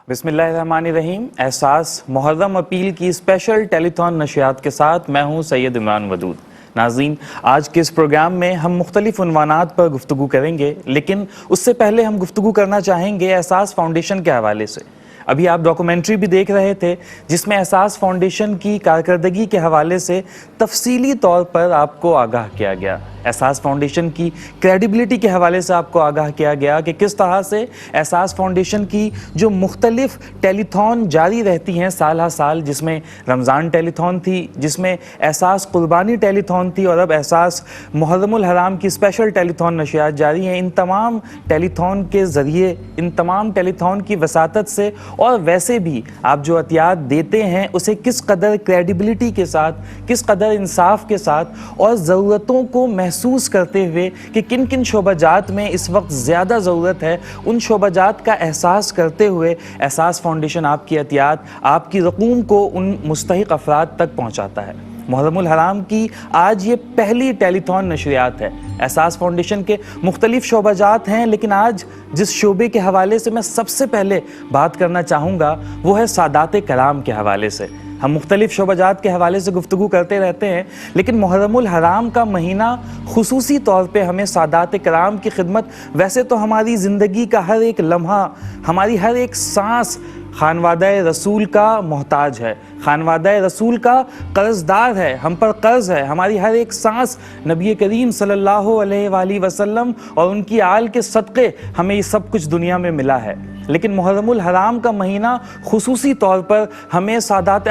بسم اللہ الرحمن الرحیم۔ احساس محرم اپیل کی اسپیشل ٹیلی تھون نشریات کے ساتھ میں ہوں سید عمران ودود۔ ناظرین، آج کے اس پروگرام میں ہم مختلف عنوانات پر گفتگو کریں گے، لیکن اس سے پہلے ہم گفتگو کرنا چاہیں گے احساس فاؤنڈیشن کے حوالے سے۔ ابھی آپ ڈاکومنٹری بھی دیکھ رہے تھے جس میں احساس فاؤنڈیشن کی کارکردگی کے حوالے سے تفصیلی طور پر آپ کو آگاہ کیا گیا۔ احساس فاؤنڈیشن کی کریڈیبلٹی کے حوالے سے آپ کو آگاہ کیا گیا کہ کس طرح سے احساس فاؤنڈیشن کی جو مختلف ٹیلی تھون جاری رہتی ہیں سال ہر سال، جس میں رمضان ٹیلی تھون تھی، جس میں احساس قربانی ٹیلی تھون تھی، اور اب احساس محرم الحرام کی اسپیشل ٹیلی تھون نشریات جاری ہیں۔ ان تمام ٹیلی تھون کے ذریعے، ان تمام ٹیلی تھون کی وساطت سے اور ویسے بھی آپ جو عطیات دیتے ہیں اسے کس قدر کریڈیبلٹی کے ساتھ، کس قدر انصاف کے ساتھ اور ضرورتوں کو محسوس کرتے ہوئے کہ کن کن شعبہ جات میں اس وقت زیادہ ضرورت ہے، ان شعبہ جات کا احساس کرتے ہوئے احساس فاؤنڈیشن آپ کی عطیات، آپ کی رقوم کو ان مستحق افراد تک پہنچاتا ہے۔ محرم الحرام کی آج یہ پہلی ٹیلی تھون نشریات ہے۔ احساس فاؤنڈیشن کے مختلف شعبہ جات ہیں، لیکن آج جس شعبے کے حوالے سے میں سب سے پہلے بات کرنا چاہوں گا وہ ہے سادات کرام کے حوالے سے۔ ہم مختلف شعبہ جات کے حوالے سے گفتگو کرتے رہتے ہیں، لیکن محرم الحرام کا مہینہ خصوصی طور پہ ہمیں سادات کرام کی خدمت، ویسے تو ہماری زندگی کا ہر ایک لمحہ، ہماری ہر ایک سانس خانوادہ رسول کا محتاج ہے، خانوادہ رسول کا قرض دار ہے، ہم پر قرض ہے۔ ہماری ہر ایک سانس نبی کریم صلی اللہ علیہ وآلہ وسلم اور ان کی آل کے صدقے ہمیں یہ سب کچھ دنیا میں ملا ہے، لیکن محرم الحرام کا مہینہ خصوصی طور پر ہمیں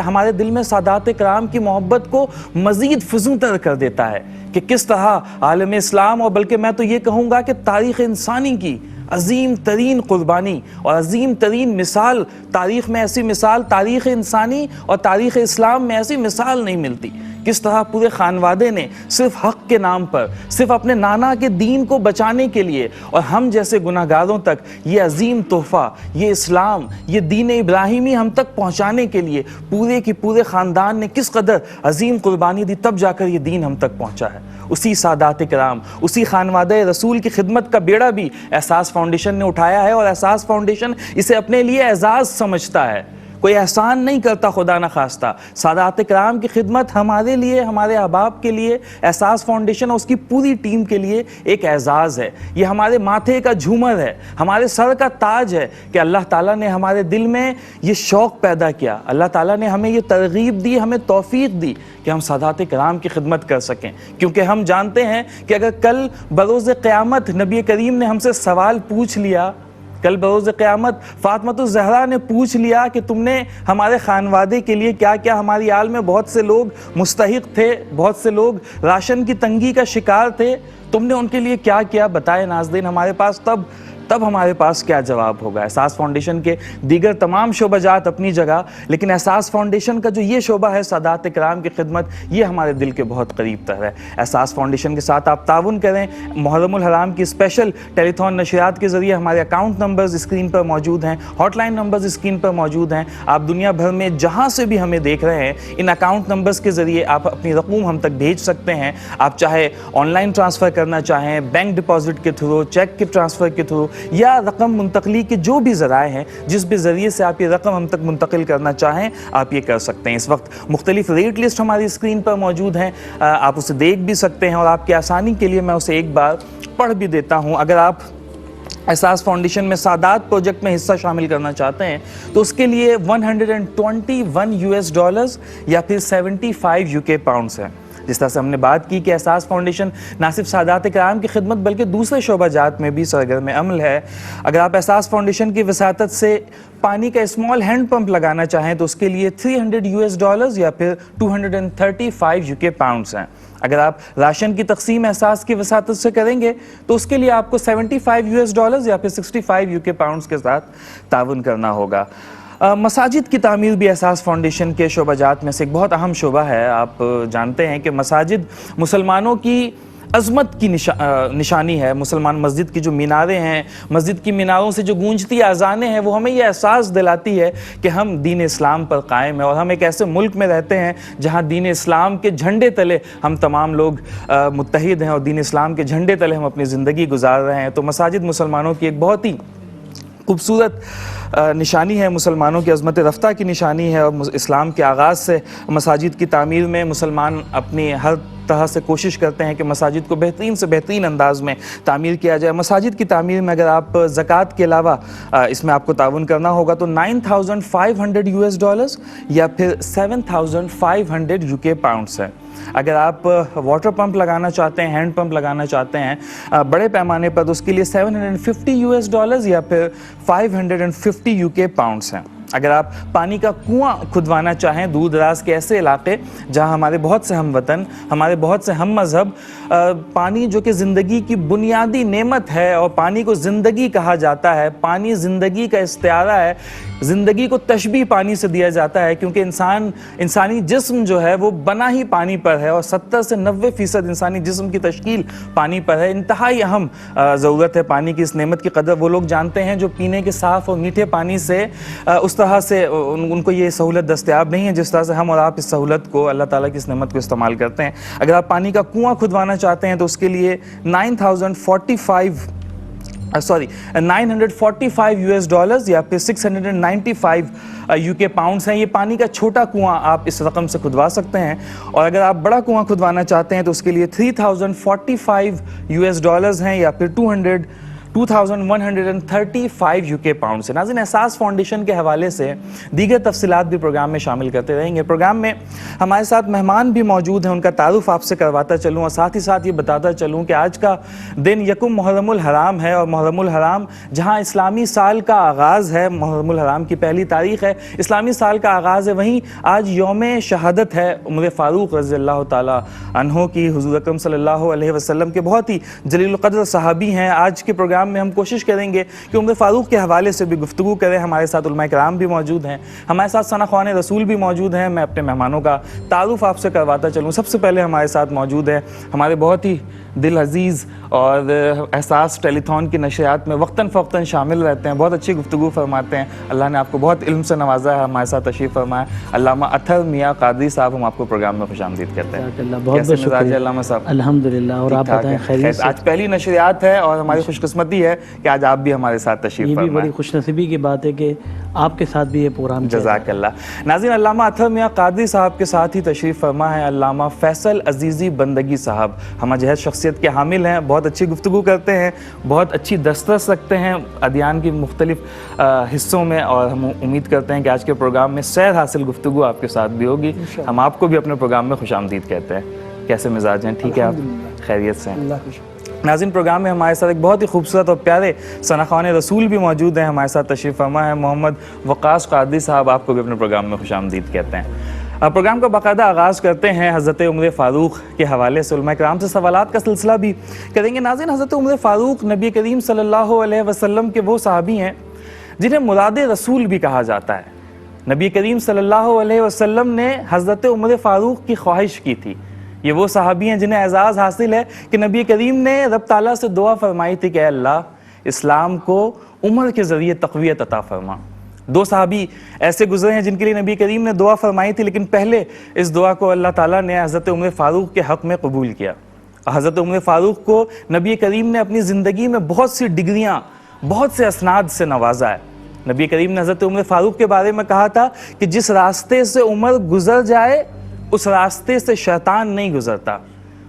ہمارے دل میں سادات کرام کی محبت کو مزید فزوں تر کر دیتا ہے کہ کس طرح عالم اسلام، اور بلکہ میں تو یہ کہوں گا کہ تاریخ انسانی کی عظیم ترین قربانی اور عظیم ترین مثال، تاریخ میں ایسی مثال، تاریخ انسانی اور تاریخ اسلام میں ایسی مثال نہیں ملتی۔ کس طرح پورے خانوادے نے صرف حق کے نام پر، صرف اپنے نانا کے دین کو بچانے کے لیے اور ہم جیسے گناہ گاروں تک یہ عظیم تحفہ، یہ اسلام، یہ دین ابراہیمی ہم تک پہنچانے کے لیے پورے کی پورے خاندان نے کس قدر عظیم قربانی دی، تب جا کر یہ دین ہم تک پہنچا ہے۔ اسی سادات کرام، اسی خانوادہ رسول کی خدمت کا بیڑا بھی احساس فاؤنڈیشن نے اٹھایا ہے، اور احساس فاؤنڈیشن اسے اپنے لیے اعزاز سمجھتا ہے، کوئی احسان نہیں کرتا خدا نہ خواستہ۔ سادات کرام کی خدمت ہمارے لیے، ہمارے احباب کے لیے، احساس فاؤنڈیشن اور اس کی پوری ٹیم کے لیے ایک اعزاز ہے۔ یہ ہمارے ماتھے کا جھومر ہے، ہمارے سر کا تاج ہے کہ اللہ تعالیٰ نے ہمارے دل میں یہ شوق پیدا کیا، اللہ تعالیٰ نے ہمیں یہ ترغیب دی، ہمیں توفیق دی کہ ہم سادات کرام کی خدمت کر سکیں، کیونکہ ہم جانتے ہیں کہ اگر کل بروز قیامت نبی کریم نے ہم سے سوال پوچھ لیا، کل بروز قیامت فاطمۃ الزہرا نے پوچھ لیا کہ تم نے ہمارے خانوادے کے لیے کیا کیا، ہماری آل میں بہت سے لوگ مستحق تھے، بہت سے لوگ راشن کی تنگی کا شکار تھے، تم نے ان کے لیے کیا کیا، بتائے ناظرین ہمارے پاس تب ہمارے پاس کیا جواب ہوگا۔ احساس فاؤنڈیشن کے دیگر تمام شعبہ جات اپنی جگہ، لیکن احساس فاؤنڈیشن کا جو یہ شعبہ ہے سادات کرام کی خدمت، یہ ہمارے دل کے بہت قریب تر ہے۔ احساس فاؤنڈیشن کے ساتھ آپ تعاون کریں۔ محرم الحرام کی اسپیشل ٹیلی تھون نشریات کے ذریعے ہمارے اکاؤنٹ نمبرز اسکرین پر موجود ہیں، ہاٹ لائن نمبرز اسکرین پر موجود ہیں۔ آپ دنیا بھر میں جہاں سے بھی ہمیں دیکھ رہے ہیں، ان اکاؤنٹ نمبرز کے ذریعے آپ اپنی رقوم ہم تک بھیج سکتے ہیں۔ آپ چاہے آن لائن ٹرانسفر کرنا چاہیں، بینک ڈپازٹ کے تھرو، چیک کے ٹرانسفر کے تھرو، یا رقم منتقلی کے جو بھی ذرائع ہیں، جس بھی ذریعے سے آپ یہ رقم ہم تک منتقل کرنا چاہیں، آپ یہ کر سکتے ہیں۔ اس وقت مختلف ریٹ لسٹ ہماری اسکرین پر موجود ہیں، آپ اسے دیکھ بھی سکتے ہیں، اور آپ کی آسانی کے لیے میں اسے ایک بار پڑھ بھی دیتا ہوں۔ اگر آپ احساس فاؤنڈیشن میں سادات پروجیکٹ میں حصہ شامل کرنا چاہتے ہیں تو اس کے لیے $121 یا پھر 75 UK پاؤنڈز ہیں۔ جس طرح سے ہم نے بات کی کہ احساس فاؤنڈیشن نہ صرف سادات کرام کی خدمت بلکہ دوسرے شعبہ جات میں بھی سرگرم عمل ہے۔ اگر آپ احساس فاؤنڈیشن کی وساطت سے پانی کا اسمال ہینڈ پمپ لگانا چاہیں تو اس کے لیے $300 یا پھر 235 UK پاؤنڈز ہیں۔ اگر آپ راشن کی تقسیم احساس کی وساطت سے کریں گے تو اس کے لیے آپ کو $75 یا پھر 65 UK پاؤنڈز کے ساتھ تعاون کرنا ہوگا۔ مساجد کی تعمیر بھی احساس فاؤنڈیشن کے شعبہ جات میں سے ایک بہت اہم شعبہ ہے۔ آپ جانتے ہیں کہ مساجد مسلمانوں کی عظمت کی نشانی ہے۔ مسلمان مسجد کی جو میناریں ہیں، مسجد کی میناروں سے جو گونجتی اذانیں ہیں، وہ ہمیں یہ احساس دلاتی ہے کہ ہم دین اسلام پر قائم ہیں، اور ہم ایک ایسے ملک میں رہتے ہیں جہاں دین اسلام کے جھنڈے تلے ہم تمام لوگ متحد ہیں، اور دین اسلام کے جھنڈے تلے ہم اپنی زندگی گزار رہے ہیں۔ تو مساجد مسلمانوں کی ایک بہت ہی خوبصورت نشانی ہے مسلمانوں کی عظمت رفتہ کی نشانی ہے، اور اسلام کے آغاز سے مساجد کی تعمیر میں مسلمان اپنی ہر طرح سے کوشش کرتے ہیں کہ مساجد کو بہترین سے بہترین انداز میں تعمیر کیا جائے۔ مساجد کی تعمیر میں اگر آپ زکوٰۃ کے علاوہ اس میں آپ کو تعاون کرنا ہوگا تو $9,500 یا پھر 7,500 UK پاؤنڈس ہے۔ اگر آپ واٹر پمپ لگانا چاہتے ہیں، ہینڈ پمپ لگانا چاہتے ہیں بڑے پیمانے پر، تو اس کے لیے $750 یا پھر 550 UK پاؤنڈس ہیں۔ اگر آپ پانی کا کنواں کھدوانا چاہیں دور دراز کے ایسے علاقے جہاں ہمارے بہت سے ہم وطن، ہمارے بہت سے ہم مذہب پانی جو کہ زندگی کی بنیادی نعمت ہے اور پانی کو زندگی کہا جاتا ہے، پانی زندگی کا استعارہ ہے، زندگی کو تشبیہ پانی سے دیا جاتا ہے، کیونکہ انسانی جسم جو ہے وہ بنا ہی پانی پر ہے، اور 70 سے 90% انسانی جسم کی تشکیل پانی پر ہے۔ انتہائی اہم ضرورت ہے پانی کی۔ اس نعمت کی قدر وہ لوگ جانتے ہیں جو پینے کے صاف اور میٹھے پانی سے اس طرح سے ان کو یہ سہولت دستیاب نہیں ہے جس طرح سے ہم اور آپ اس سہولت کو، اللہ تعالیٰ کی اس نعمت کو استعمال کرتے ہیں۔ اگر آپ پانی کا کنواں کھدوانا چاہتے ہیں تو اس کے لیے $945 یا پھر 695 UK پاؤنڈس ہیں۔ یہ پانی کا چھوٹا کنواں آپ اس رقم سے کھدوا سکتے ہیں، اور اگر آپ بڑا کنواں کھدوانا چاہتے ہیں تو اس کے لیے $3,045 ہیں یا پھر 2,135 UK پاؤنڈ سے۔ ناظرین، احساس فاؤنڈیشن کے حوالے سے دیگر تفصیلات بھی پروگرام میں شامل کرتے رہیں گے۔ پروگرام میں ہمارے ساتھ مہمان بھی موجود ہیں، ان کا تعارف آپ سے کرواتا چلوں، اور ساتھ ہی ساتھ یہ بتاتا چلوں کہ آج کا دن یکم محرم الحرام ہے، اور محرم الحرام جہاں اسلامی سال کا آغاز ہے، محرم الحرام کی پہلی تاریخ ہے، اسلامی سال کا آغاز ہے، وہیں آج یوم شہادت ہے عمر فاروق رضی اللہ تعالیٰ عنہ کی۔ حضور اکرم صلی اللہ علیہ وسلم کے بہت ہی جلیل القدر صحابی ہیں۔ آج کے پروگرام میں ہم کوشش کریں گے کہ عمر فاروق کے حوالے سے بھی گفتگو کریں۔ ہمارے ساتھ علماء کرام بھی موجود ہیں، ہمارے ساتھ ثنا خوان رسول بھی موجود ہیں۔ میں اپنے مہمانوں کا تعارف آپ سے کرواتا چلوں۔ سب سے پہلے ہمارے ساتھ موجود ہے ہمارے بہت ہی دل عزیز اور احساس ٹیلی تھون کی نشریات میں وقتاً فوقتاً شامل رہتے ہیں، بہت اچھی گفتگو فرماتے ہیں، اللہ نے آپ کو بہت علم سے نوازا ہے، ہمارے ساتھ تشریف فرمائے علامہ اطہر میاں قادری صاحب۔ ہم آپ کو پروگرام میں خوش آمدید کہتے ہیں۔ بہت شکریہ علامہ صاحب۔ الحمدللہ، اور آپ بتائیں خیریت سے؟ آج پہلی نشریات ہے اور ہماری خوش قسمتی ہے کہ آج آپ بھی ہمارے ساتھ تشریف فرمائے۔ یہ بھی بڑی خوش نصیبی کی بات ہے کہ آپ کے ساتھ بھی یہ پروگرام جزاک اللہ۔ ناظرین، علامہ اطہر میاں قادری صاحب کے ساتھ ہی تشریف فرما ہے علامہ فیصل عزیزی بندگی صاحب، ہم جہت شخصیت کے حامل ہیں، بہت اچھی گفتگو کرتے ہیں، بہت اچھی دسترس رکھتے ہیں ادیان کی مختلف حصوں میں، اور ہم امید کرتے ہیں کہ آج کے پروگرام میں سیر حاصل گفتگو آپ کے ساتھ بھی ہوگی۔ ہم آپ کو بھی اپنے پروگرام میں خوش آمدید کہتے ہیں۔ کیسے مزاج ہیں؟ ٹھیک ہے آپ؟ خیریت سے ہیں؟ ناظرین، پروگرام میں ہمارے ساتھ ایک بہت ہی خوبصورت اور پیارے ثنا خوان رسول بھی موجود ہیں، ہمارے ساتھ تشریف فرما ہے محمد وقاص قادری صاحب، آپ کو بھی اپنے پروگرام میں خوش آمدید کہتے ہیں۔ پروگرام کا باقاعدہ آغاز کرتے ہیں حضرت عمر فاروق کے حوالے سے، علماء کرام سے سوالات کا سلسلہ بھی کریں گے۔ ناظرین، حضرت عمر فاروق نبی کریم صلی اللہ علیہ وسلم کے وہ صحابی ہیں جنہیں مراد رسول بھی کہا جاتا ہے۔ نبی کریم صلی اللہ علیہ وسلم نے حضرت عمر فاروق کی خواہش کی تھی۔ یہ وہ صحابی ہیں جنہیں اعزاز حاصل ہے کہ نبی کریم نے رب تعالیٰ سے دعا فرمائی تھی کہ اے اللہ، اسلام کو عمر کے ذریعے تقویت عطا فرما۔ دو صحابی ایسے گزرے ہیں جن کے لیے نبی کریم نے دعا فرمائی تھی، لیکن پہلے اس دعا کو اللہ تعالیٰ نے حضرت عمر فاروق کے حق میں قبول کیا۔ حضرت عمر فاروق کو نبی کریم نے اپنی زندگی میں بہت سی ڈگریاں، بہت سے اسناد سے نوازا ہے۔ نبی کریم نے حضرت عمر فاروق کے بارے میں کہا تھا کہ جس راستے سے عمر گزر جائے اس راستے سے شیطان نہیں گزرتا،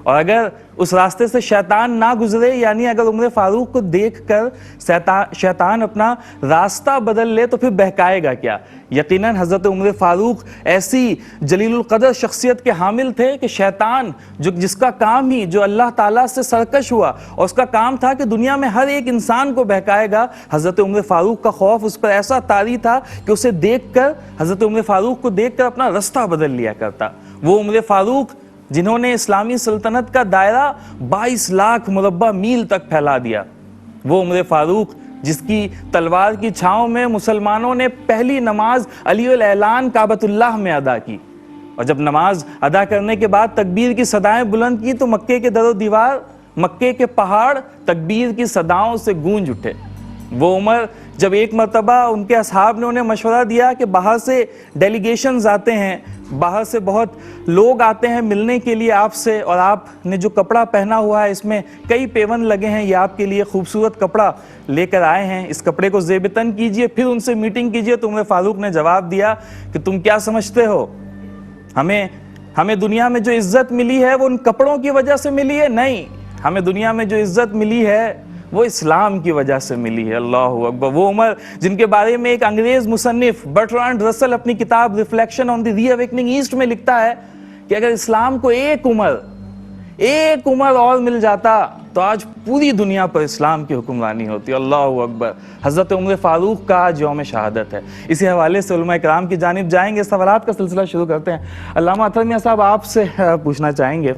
اور اگر اس راستے سے شیطان نہ گزرے، یعنی اگر عمر فاروق کو دیکھ کر شیطان اپنا راستہ بدل لے تو پھر بہکائے گا کیا؟ یقیناً حضرت عمر فاروق ایسی جلیل القدر شخصیت کے حامل تھے کہ شیطان جس کا کام ہی جو اللہ تعالیٰ سے سرکش ہوا اور اس کا کام تھا کہ دنیا میں ہر ایک انسان کو بہکائے گا، حضرت عمر فاروق کا خوف اس پر ایسا طاری تھا کہ اسے دیکھ کر، حضرت عمر فاروق کو دیکھ کر اپنا راستہ بدل لیا کرتا۔ وہ عمر فاروق جنہوں نے اسلامی سلطنت کا دائرہ 22 لاکھ مربع میل تک پھیلا دیا، وہ عمر فاروق جس کی تلوار کی چھاؤں میں مسلمانوں نے پہلی نماز علی الاعلان کعبۃ اللہ میں ادا کی، اور جب نماز ادا کرنے کے بعد تکبیر کی صدائیں بلند کی تو مکے کے در و دیوار، مکے کے پہاڑ تکبیر کی صداؤں سے گونج اٹھے۔ وہ عمر جب ایک مرتبہ ان کے اصحاب نے انہیں مشورہ دیا کہ باہر سے ڈیلیگیشنز آتے ہیں، باہر سے بہت لوگ آتے ہیں ملنے کے لیے آپ سے، اور آپ نے جو کپڑا پہنا ہوا ہے اس میں کئی پیون لگے ہیں، یہ آپ کے لیے خوبصورت کپڑا لے کر آئے ہیں، اس کپڑے کو زیب تن کیجئے، پھر ان سے میٹنگ کیجئے، تو عمر فاروق نے جواب دیا کہ تم کیا سمجھتے ہو، ہمیں دنیا میں جو عزت ملی ہے وہ ان کپڑوں کی وجہ سے ملی ہے؟ نہیں، ہمیں دنیا میں جو عزت ملی ہے وہ اسلام کی وجہ سے ملی ہے۔ اللہ اکبر۔ وہ عمر جن کے بارے میں ایک انگریز مصنف برٹرانڈ رسل اپنی کتاب ریفلیکشن آن دی ری اویکننگ ایسٹ میں لکھتا ہے کہ اگر اسلام کو ایک عمر اور مل جاتا تو آج پوری دنیا پر اسلام کی حکمرانی ہوتی۔ اللہ اکبر۔ حضرت عمر فاروق کا آج یوم شہادت ہے، اسی حوالے سے علماء کرام کی جانب جائیں گے، سوالات کا سلسلہ شروع کرتے ہیں۔ علامہ اطہر میاں صاحب آپ سے پوچھنا چاہیں گے،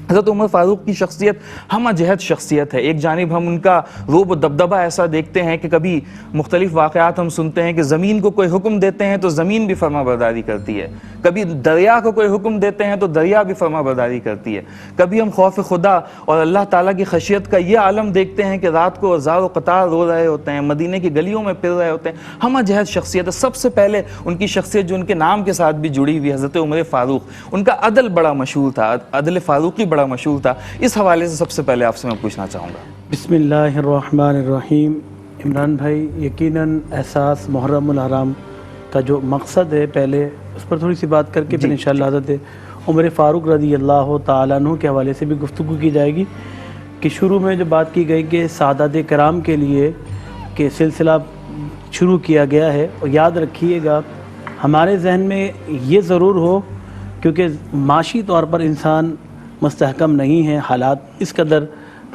حضرت عمر فاروق کی شخصیت ہمہ جہت شخصیت ہے، ایک جانب ہم ان کا روب و دبدبہ ایسا دیکھتے ہیں کہ کبھی مختلف واقعات ہم سنتے ہیں کہ زمین کو کوئی حکم دیتے ہیں تو زمین بھی فرما برداری کرتی ہے، کبھی دریا کو کوئی حکم دیتے ہیں تو دریا بھی فرما برداری کرتی ہے، کبھی ہم خوف خدا اور اللہ تعالیٰ کی خشیت کا یہ عالم دیکھتے ہیں کہ رات کو ہزار و قطار رو رہے ہوتے ہیں، مدینے کی گلیوں میں پھر رہے ہوتے ہیں، ہمہ جہت شخصیت ہے۔ سب سے پہلے ان کی شخصیت جو ان کے نام کے ساتھ بھی جڑی ہوئی، حضرت عمر فاروق، ان کا عدل بڑا مشہور تھا، عدل فاروقی بڑا مشہور تھا، اس حوالے سے سب سے پہلے آپ سے میں پوچھنا چاہوں گا۔ بسم اللہ الرحمن الرحیم۔ عمران بھائی، یقیناً احساس محرم الحرام کا جو مقصد ہے، پہلے اس پر تھوڑی سی بات کر کے پھر انشاءاللہ حضرت عمر فاروق رضی اللہ تعالیٰ عنہ کے حوالے سے بھی گفتگو کی جائے گی کہ شروع میں جو بات کی گئی کہ سادات کرام کے لیے کہ سلسلہ شروع کیا گیا ہے، اور یاد رکھیے گا ہمارے ذہن میں یہ ضرور ہو، کیونکہ معاشی طور پر انسان مستحکم نہیں ہے، حالات اس قدر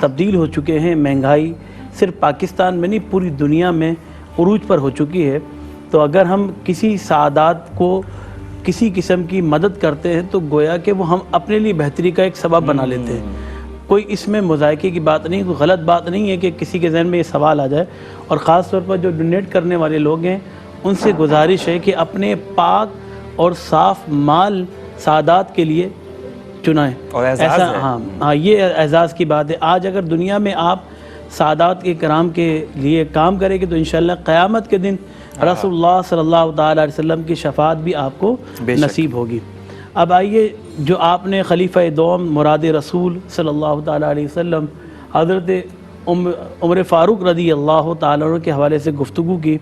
تبدیل ہو چکے ہیں، مہنگائی صرف پاکستان میں نہیں پوری دنیا میں عروج پر ہو چکی ہے، تو اگر ہم کسی سعادات کو کسی قسم کی مدد کرتے ہیں تو گویا کہ وہ ہم اپنے لیے بہتری کا ایک سبب بنا لیتے ہیں۔ کوئی اس میں مذائقے کی بات نہیں، کوئی غلط بات نہیں ہے کہ کسی کے ذہن میں یہ سوال آ جائے، اور خاص طور پر جو ڈونیٹ کرنے والے لوگ ہیں ان سے گزارش ہے کہ اپنے پاک اور صاف مال سعادات کے لیے چنائیں، اور اعزاز ہے۔ ہاں یہ اعزاز کی بات ہے۔ آج اگر دنیا میں آپ سعادات کے کرام کے لیے کام کریں گے تو انشاءاللہ قیامت کے دن رسول اللہ صلی اللہ تعالیٰ علیہ وسلم کی شفاعت بھی آپ کو نصیب ہوگی۔ اب آئیے، جو آپ نے خلیفہ دوم مراد رسول صلی اللہ تعالیٰ علیہ وسلم حضرت عمر فاروق رضی اللہ تعالیٰ عنہ کے حوالے سے گفتگو کی،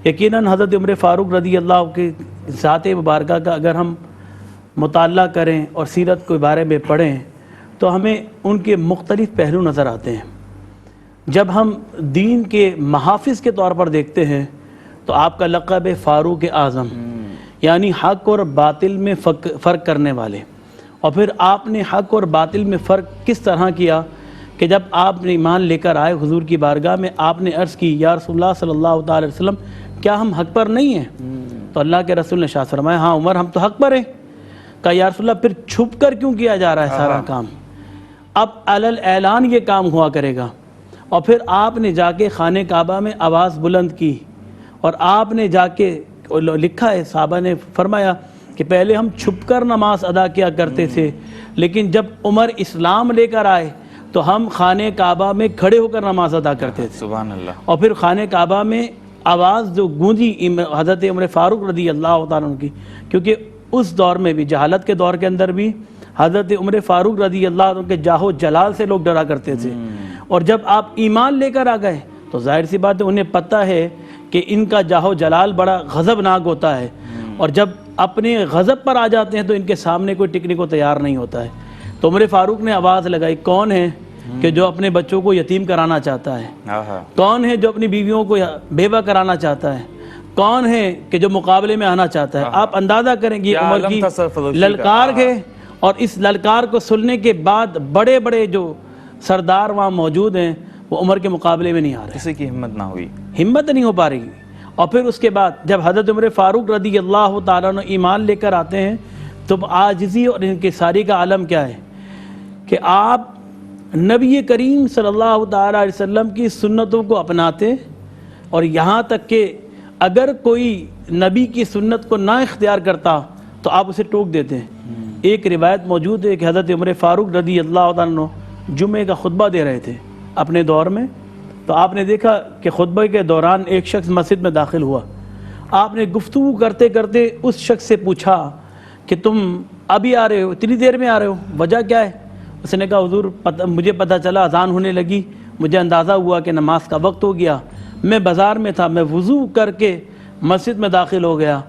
یقیناً حضرت عمر فاروق رضی اللہ کے ذات مبارکہ کا اگر ہم مطالعہ کریں اور سیرت کے بارے میں پڑھیں تو ہمیں ان کے مختلف پہلو نظر آتے ہیں۔ جب ہم دین کے محافظ کے طور پر دیکھتے ہیں تو آپ کا لقب ہے فاروق اعظم، یعنی حق اور باطل میں فرق کرنے والے۔ اور پھر آپ نے حق اور باطل میں فرق کس طرح کیا کہ جب آپ نے ایمان لے کر آئے حضور کی بارگاہ میں، آپ نے عرض کی یا رسول اللہ صلی اللہ تعالی وسلم کیا ہم حق پر نہیں ہیں؟ تو اللہ کے رسول نے ارشاد فرمایا ہاں عمر ہم تو حق پر ہیں۔ کہا یا رسول اللہ پھر چھپ کر کیوں کیا جا رہا ہے سارا کام؟ اب علل اعلان یہ کام ہوا کرے گا۔ اور پھر آپ نے جا کے خانہ کعبہ میں آواز بلند کی، اور آپ نے جا کے لکھا ہے، صحابہ نے فرمایا کہ پہلے ہم چھپ کر نماز ادا کیا کرتے تھے، لیکن جب عمر اسلام لے کر آئے تو ہم خانہ کعبہ میں کھڑے ہو کر نماز ادا کرتے تھے۔ سبحان اللہ۔ اور پھر خانہ کعبہ میں آواز جو گونجی حضرت عمر فاروق رضی اللہ تعالیٰ عنہ کی، کیونکہ اس دور میں بھی جہالت کے دور کے اندر بھی حضرت عمر فاروق رضی اللہ عنہ کے جاہ و جلال سے لوگ ڈرا کرتے تھے، اور جب آپ ایمان لے کر آ گئے تو ظاہر سی بات ہے انہیں پتہ ہے کہ ان کا جاہ و جلال بڑا غضبناک ہوتا ہے، اور جب اپنے غضب پر آ جاتے ہیں تو ان کے سامنے کوئی ٹکنے کو تیار نہیں ہوتا ہے۔ تو عمر فاروق نے آواز لگائی، کون ہے کہ جو اپنے بچوں کو یتیم کرانا چاہتا ہے؟ کون ہے جو اپنی بیویوں کو بیوہ کرانا چاہتا ہے؟ کون ہے کہ جو مقابلے میں آنا چاہتا ہے؟ آپ اندازہ کریں گے عمر کی للکار ہے، اور اس للکار کو سننے کے بعد بڑے بڑے جو سردار وہاں موجود ہیں وہ عمر کے مقابلے میں نہیں آ رہے، کسی کی ہمت نہ ہوئی، ہمت نہیں ہو پا رہی۔ اور پھر اس کے بعد جب حضرت عمر فاروق رضی اللہ تعالیٰ عنہ ایمان لے کر آتے ہیں تو عاجزی اور انکساری کا عالم کیا ہے کہ آپ نبی کریم صلی اللہ تعالیٰ علیہ وسلم کی سنتوں کو اپناتے، اور یہاں تک کہ اگر کوئی نبی کی سنت کو نہ اختیار کرتا تو آپ اسے ٹوک دیتے ہیں۔ ایک روایت موجود ہے کہ حضرت عمر فاروق رضی اللہ عنہ جمعے کا خطبہ دے رہے تھے اپنے دور میں، تو آپ نے دیکھا کہ خطبہ کے دوران ایک شخص مسجد میں داخل ہوا. آپ نے گفتگو کرتے کرتے اس شخص سے پوچھا کہ تم ابھی آ رہے ہو, اتنی دیر میں آ رہے ہو, وجہ کیا ہے؟ اس نے کہا حضور مجھے پتہ چلا اذان ہونے لگی, مجھے اندازہ ہوا کہ نماز کا وقت ہو گیا, میں بازار میں تھا, میں وضو کر کے مسجد میں داخل ہو گیا.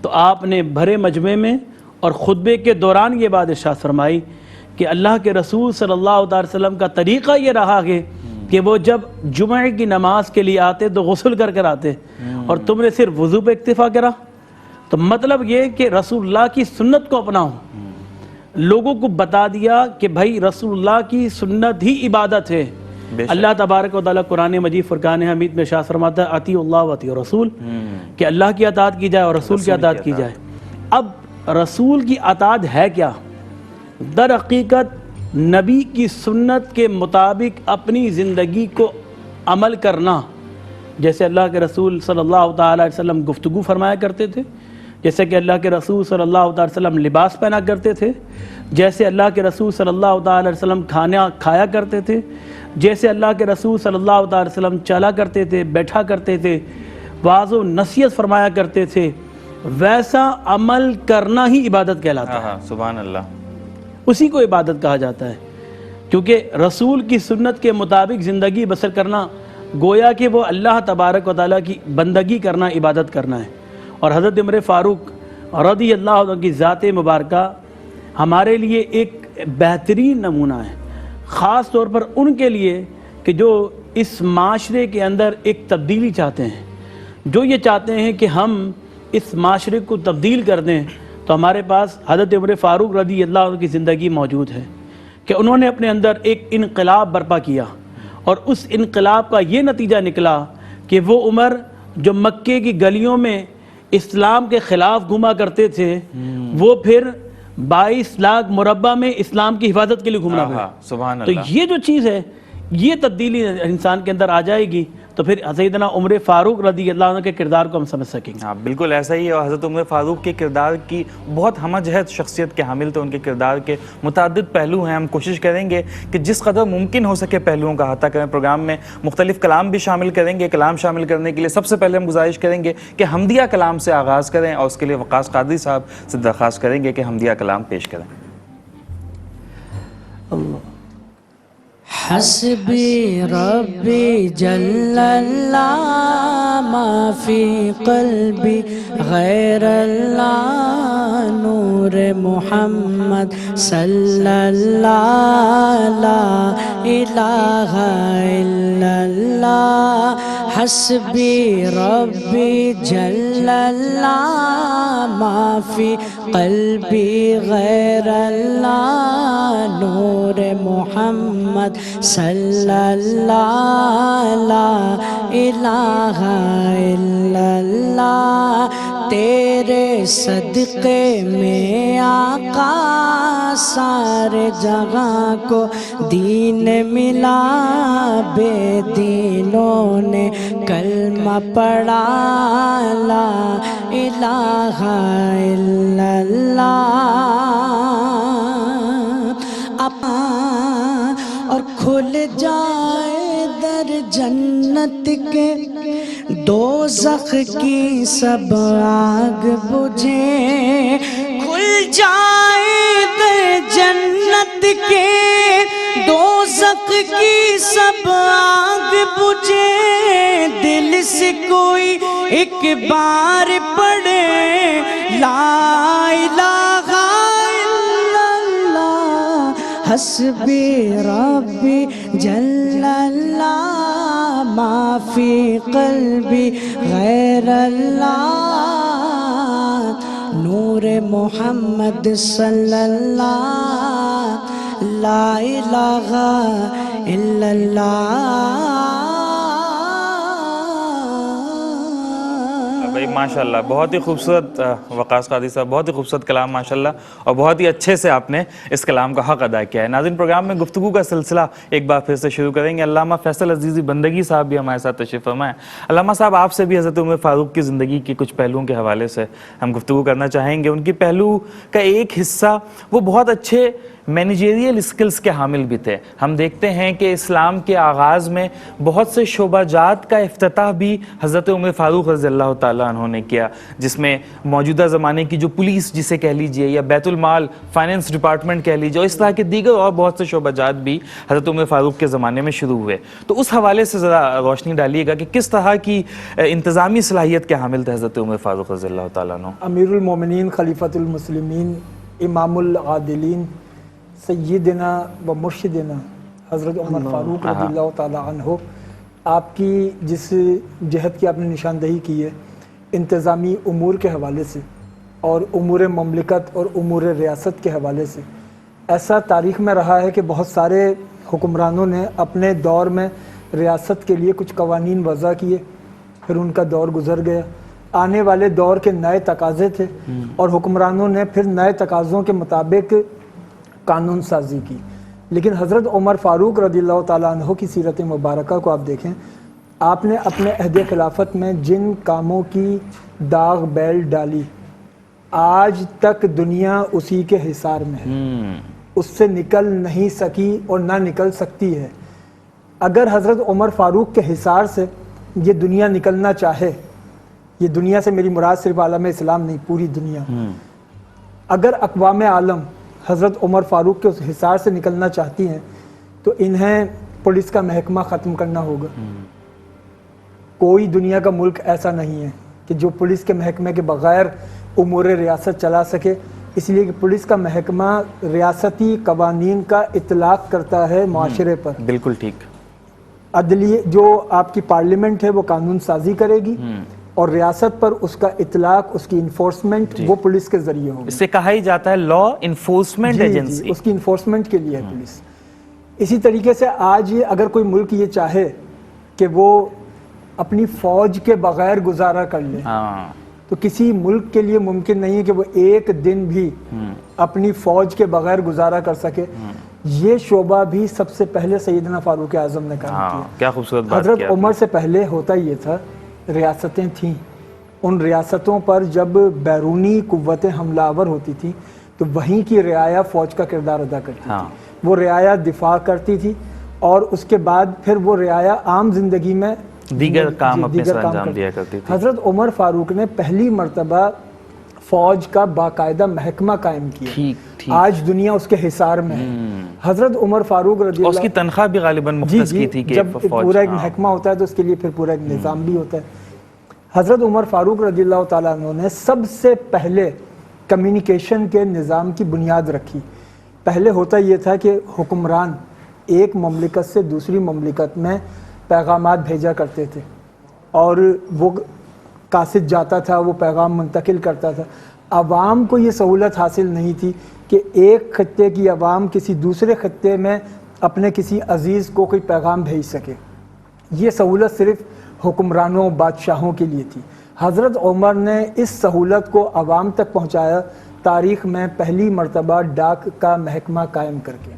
تو آپ نے بھرے مجمع میں اور خطبے کے دوران یہ بات ارشاد فرمائی کہ اللہ کے رسول صلی اللہ علیہ وسلم کا طریقہ یہ رہا کہ وہ جب جمعہ کی نماز کے لیے آتے تو غسل کر کر آتے, اور تم نے صرف وضو پہ اکتفا کرا. تو مطلب یہ کہ رسول اللہ کی سنت کو اپناؤ, لوگوں کو بتا دیا کہ بھائی رسول اللہ کی سنت ہی عبادت ہے. اللہ تبارک و تعالیٰ قرآن مجید فرقان حمید میں ارشاد فرماتا ہے اطیعوا اللہ واطیعوا الرسول, کہ اللہ کی اطاعت کی جائے اور رسول کی اطاعت کی جائے. اب رسول کی اطاعت ہے کیا؟ در حقیقت نبی کی سنت کے مطابق اپنی زندگی کو عمل کرنا. جیسے اللہ کے رسول صلی اللہ تعالیٰ علیہ وسلم گفتگو فرمایا کرتے تھے, جیسے کہ اللہ کے رسول صلی اللہ تعالیٰ علیہ وسلم لباس پہنا کرتے تھے, جیسے اللہ کے رسول صلی اللہ تعالیٰ علیہ وسلم کھانا کھایا کرتے تھے, جیسے اللہ کے رسول صلی اللہ تعالیٰ علیہ وسلم چلا کرتے تھے, بیٹھا کرتے تھے, واعظ و نصیحت فرمایا کرتے تھے, ویسا عمل کرنا ہی عبادت کہلاتا ہے. سبحان اللہ. اسی کو عبادت کہا جاتا ہے, کیونکہ رسول کی سنت کے مطابق زندگی بسر کرنا گویا کہ وہ اللہ تبارک و تعالیٰ کی بندگی کرنا, عبادت کرنا ہے. اور حضرت عمر فاروق رضی اللہ عنہ کی ذات مبارکہ ہمارے لیے ایک بہترین نمونہ ہے, خاص طور پر ان کے لیے کہ جو اس معاشرے کے اندر ایک تبدیلی چاہتے ہیں, جو یہ چاہتے ہیں کہ ہم اس معاشرے کو تبدیل کر دیں. تو ہمارے پاس حضرت عمر فاروق رضی اللہ عنہ کی زندگی موجود ہے کہ انہوں نے اپنے اندر ایک انقلاب برپا کیا, اور اس انقلاب کا یہ نتیجہ نکلا کہ وہ عمر جو مکے کی گلیوں میں اسلام کے خلاف گھوما کرتے تھے, وہ پھر 22 لاکھ مربع میں اسلام کی حفاظت کے لیے گھومنا پڑا. سبحان تو اللہ. یہ جو چیز ہے, یہ تبدیلی انسان کے اندر آ جائے گی تو پھر سیدنا عمر فاروق رضی اللہ عنہ کے کردار کو ہم سمجھ سکیں گے. ہاں بالکل ایسا ہی ہے, اور حضرت عمر فاروق کے کردار کی بہت ہمہ جہت شخصیت کے حامل تھے. ان کے کردار کے متعدد پہلو ہیں, ہم کوشش کریں گے کہ جس قدر ممکن ہو سکے پہلوؤں کا احاطہ کریں. پروگرام میں مختلف کلام بھی شامل کریں گے. کلام شامل کرنے کے لیے سب سے پہلے ہم گزارش کریں گے کہ حمدیہ کلام سے آغاز کریں, اور اس کے لیے وقاص قادری صاحب سے درخواست کریں گے کہ حمدیہ کلام پیش کریں. حسبی ربی جل اللہ ما فی قلبی غیر اللہ نور محمد صلی اللہ لا الہ الا اللہ. حسبی ربی جل اللہ ما فی قلبی غیر اللہ نور محمد صلی اللہ لا الہ الا اللہ. تیرے صدقے میں آقا سارے جہاں کو دین ملا, بے دینوں نے کلمہ پڑھا لا الہ الا اللہ. اور کھل جائے در جنت کے, دوزخ کی سب آگ بجھے. کھل جائے در جنت کے, دوزخ کی سب آگ بجھے. دل سے کوئی ایک بار پڑھے لا الہ الا اللہ. حسبی ربی جل اللہ ما فی قلبی غیر اللہ نور محمد صلی اللہ لا الہ الا اللہ. بھائی ماشاءاللہ، بہت ہی خوبصورت وقاص قادری صاحب، بہت ہی خوبصورت کلام ماشاءاللہ، اور بہت ہی اچھے سے آپ نے اس کلام کا حق ادا کیا ہے۔ ناظرین، پروگرام میں گفتگو کا سلسلہ ایک بار پھر سے شروع کریں گے۔ علامہ فیصل عزیزی بندگی صاحب بھی ہمارے ساتھ تشریف فرما ہے۔ علامہ صاحب، آپ سے بھی حضرت عمر فاروق کی زندگی کے کچھ پہلوؤں کے حوالے سے ہم گفتگو کرنا چاہیں گے۔ ان کی پہلو کا ایک حصہ، وہ بہت اچھے مینیجریل اسکلز کے حامل بھی تھے۔ ہم دیکھتے ہیں کہ اسلام کے آغاز میں بہت سے شعبہ جات کا افتتاح بھی حضرت عمر فاروق رضی اللہ تعالیٰ عنہ نے کیا، جس میں موجودہ زمانے کی جو پولیس جسے کہہ لیجئے، یا بیت المال فائننس ڈپارٹمنٹ کہہ لیجئے، اور اس طرح کے دیگر اور بہت سے شعبہ جات بھی حضرت عمر فاروق کے زمانے میں شروع ہوئے۔ تو اس حوالے سے ذرا روشنی ڈالیے گا کہ کس طرح کی انتظامی صلاحیت کے حامل تھے حضرت عمر فاروق رضی اللہ تعالیٰ عنہ۔ امیر المومنین، خلیفۃ المسلمین، امام العادلین، سیدنا و مرشدنا حضرت عمر فاروق رضی اللہ تعالی عنہ، آپ کی جس جہت کی آپ نے نشاندہی کی ہے انتظامی امور کے حوالے سے اور امور مملکت اور امور ریاست کے حوالے سے، ایسا تاریخ میں رہا ہے کہ بہت سارے حکمرانوں نے اپنے دور میں ریاست کے لیے کچھ قوانین وضع کیے، پھر ان کا دور گزر گیا، آنے والے دور کے نئے تقاضے تھے اور حکمرانوں نے پھر نئے تقاضوں کے مطابق قانون سازی کی۔ لیکن حضرت عمر فاروق رضی اللہ تعالیٰ عنہ کی سیرت مبارکہ کو آپ دیکھیں، آپ نے اپنے عہد خلافت میں جن کاموں کی داغ بیل ڈالی، آج تک دنیا اسی کے حصار میں ہے، اس سے نکل نہیں سکی اور نہ نکل سکتی ہے۔ اگر حضرت عمر فاروق کے حصار سے یہ دنیا نکلنا چاہے، یہ دنیا سے میری مراد صرف عالم اسلام نہیں، پوری دنیا، اگر اقوام عالم حضرت عمر فاروق کے اس حصار سے نکلنا چاہتی ہیں تو انہیں پولیس کا محکمہ ختم کرنا ہوگا۔ کوئی دنیا کا ملک ایسا نہیں ہے کہ جو پولیس کے محکمے کے بغیر امور ریاست چلا سکے، اس لیے کہ پولیس کا محکمہ ریاستی قوانین کا اطلاق کرتا ہے معاشرے پر۔ بالکل ٹھیک۔ عدلیہ جو آپ کی پارلیمنٹ ہے وہ قانون سازی کرے گی، اور ریاست پر اس کا اطلاق، اس کی انفورسمنٹ وہ پولیس کے ذریعے ہوگی۔ اس سے کہا ہی جاتا ہے لا انفورسمنٹ ایجنسی، اس کی انفورسمنٹ کے لیے ہے پولیس۔ اسی طریقے سے آج اگر کوئی ملک یہ چاہے کہ وہ اپنی فوج کے بغیر گزارا کر لے، تو کسی ملک کے لیے ممکن نہیں ہے کہ وہ ایک دن بھی اپنی فوج کے بغیر گزارا کر سکے۔ یہ شعبہ بھی سب سے پہلے سیدنا فاروق اعظم نے کام کیا۔ کیا خوبصورت بات حضرت عمر سے پہلے ہوتا یہ تھا، ریاستیں تھیں، ان ریاستوں پر جب بیرونی قوتیں حملہ آور ہوتی تھیں تو وہیں کی رعایا فوج کا کردار ادا کرتی تھی، وہ رعایا دفاع کرتی تھی، اور اس کے بعد پھر وہ رعایا عام زندگی میں دیگر کام اپنے سر انجام دیا کرتی تھی۔ حضرت عمر فاروق نے پہلی مرتبہ فوج کا باقاعدہ محکمہ قائم کیا، آج دنیا اس کے حصار میں ہے۔ حضرت عمر فاروق رضی اللہ، اس کی تنخواہ بھی غالباً مختص کی تھی کہ جب پورا ایک محکمہ ہوتا ہے تو اس کے لیے پھر پورا ایک نظام بھی ہوتا ہے۔ حضرت عمر فاروق رضی اللہ تعالیٰ عنہ نے سب سے پہلے کمیونیکیشن کے نظام کی بنیاد رکھی۔ پہلے ہوتا یہ تھا کہ حکمران ایک مملکت سے دوسری مملکت میں پیغامات بھیجا کرتے تھے، اور وہ قاصد جاتا تھا، وہ پیغام منتقل کرتا تھا۔ عوام کو یہ سہولت حاصل نہیں تھی کہ ایک خطے کی عوام کسی دوسرے خطے میں اپنے کسی عزیز کو کوئی پیغام بھیج سکے۔ یہ سہولت صرف حکمرانوں، بادشاہوں کے لیے تھی۔ حضرت عمر نے اس سہولت کو عوام تک پہنچایا تاریخ میں پہلی مرتبہ ڈاک کا محکمہ قائم کر کے،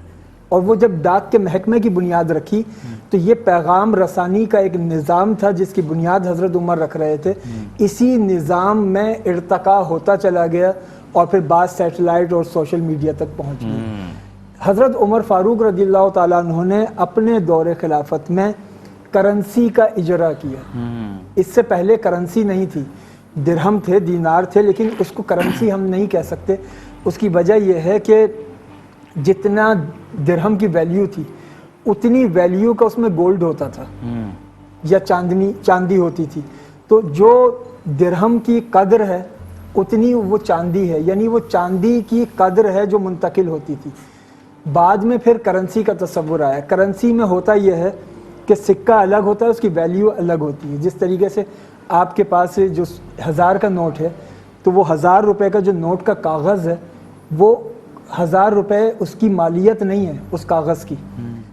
اور وہ جب ڈاک کے محکمے کی بنیاد رکھی تو یہ پیغام رسانی کا ایک نظام تھا جس کی بنیاد حضرت عمر رکھ رہے تھے۔ اسی نظام میں ارتقا ہوتا چلا گیا اور پھر بعض سیٹلائٹ اور سوشل میڈیا تک پہنچ گئی۔ حضرت عمر فاروق رضی اللہ تعالیٰ عنہ نے اپنے دور خلافت میں کرنسی کا اجرا کیا۔ اس سے پہلے کرنسی نہیں تھی، درہم تھے، دینار تھے، لیکن اس کو کرنسی ہم نہیں کہہ سکتے۔ اس کی وجہ یہ ہے کہ جتنا درہم کی ویلیو تھی اتنی ویلیو کا اس میں گولڈ ہوتا تھا یا چاندی ہوتی تھی، تو جو درہم کی قدر ہے اتنی وہ چاندی ہے، یعنی وہ چاندی کی قدر ہے جو منتقل ہوتی تھی۔ بعد میں پھر کرنسی کا تصور آیا۔ کرنسی میں ہوتا یہ ہے کہ سکہ الگ ہوتا ہے، اس کی ویلیو الگ ہوتی ہے۔ جس طریقے سے آپ کے پاس جو 1000 کا نوٹ ہے تو وہ 1000 روپے کا جو نوٹ کا کاغذ ہے وہ 1000 روپے اس کی مالیت نہیں ہے اس کاغذ کی،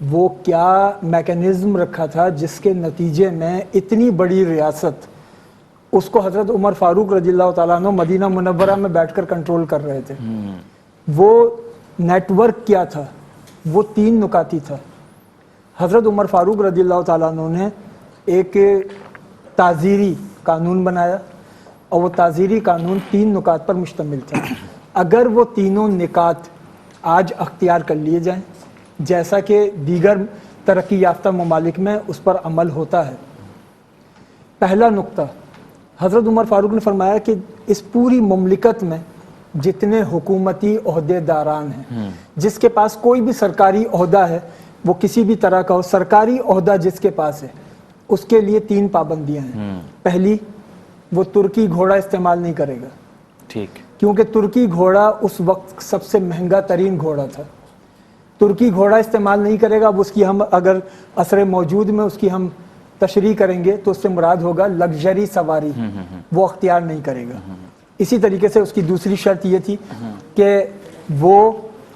وہ کیا میکینزم رکھا تھا جس کے نتیجے میں اتنی بڑی ریاست اس کو حضرت عمر فاروق رضی اللہ تعالیٰ عنہ مدینہ منورہ میں بیٹھ کر کنٹرول کر رہے تھے. وہ نیٹ ورک کیا تھا؟ وہ 3 نکاتی تھا. حضرت عمر فاروق رضی اللہ تعالیٰ عنہ نے ایک تعزیری قانون بنایا اور وہ تعزیری قانون 3 نکات پر مشتمل تھا. اگر وہ تینوں نکات آج اختیار کر لیے جائیں جیسا کہ دیگر ترقی یافتہ ممالک میں اس پر عمل ہوتا ہے. پہلا نقطہ، حضرت عمر فاروق نے فرمایا کہ اس پوری مملکت میں جتنے حکومتی عہدے داران ہیں، جس کے پاس کوئی بھی سرکاری عہدہ ہے، وہ کسی بھی طرح کا ہو، سرکاری عہدہ جس کے پاس ہے، اس کے لیے 3 پابندیاں ہیں. پہلی، وہ ترکی گھوڑا استعمال نہیں کرے گا. ٹھیک. کیونکہ ترکی گھوڑا اس وقت سب سے مہنگا ترین گھوڑا تھا. ترکی گھوڑا استعمال نہیں کرے گا. اب اس کی ہم اگر عصر موجود میں اس کی ہم تشریح کریں گے تو اس سے مراد ہوگا لگژری سواری، وہ اختیار نہیں کرے گا. اسی طریقے سے اس کی دوسری شرط یہ تھی کہ وہ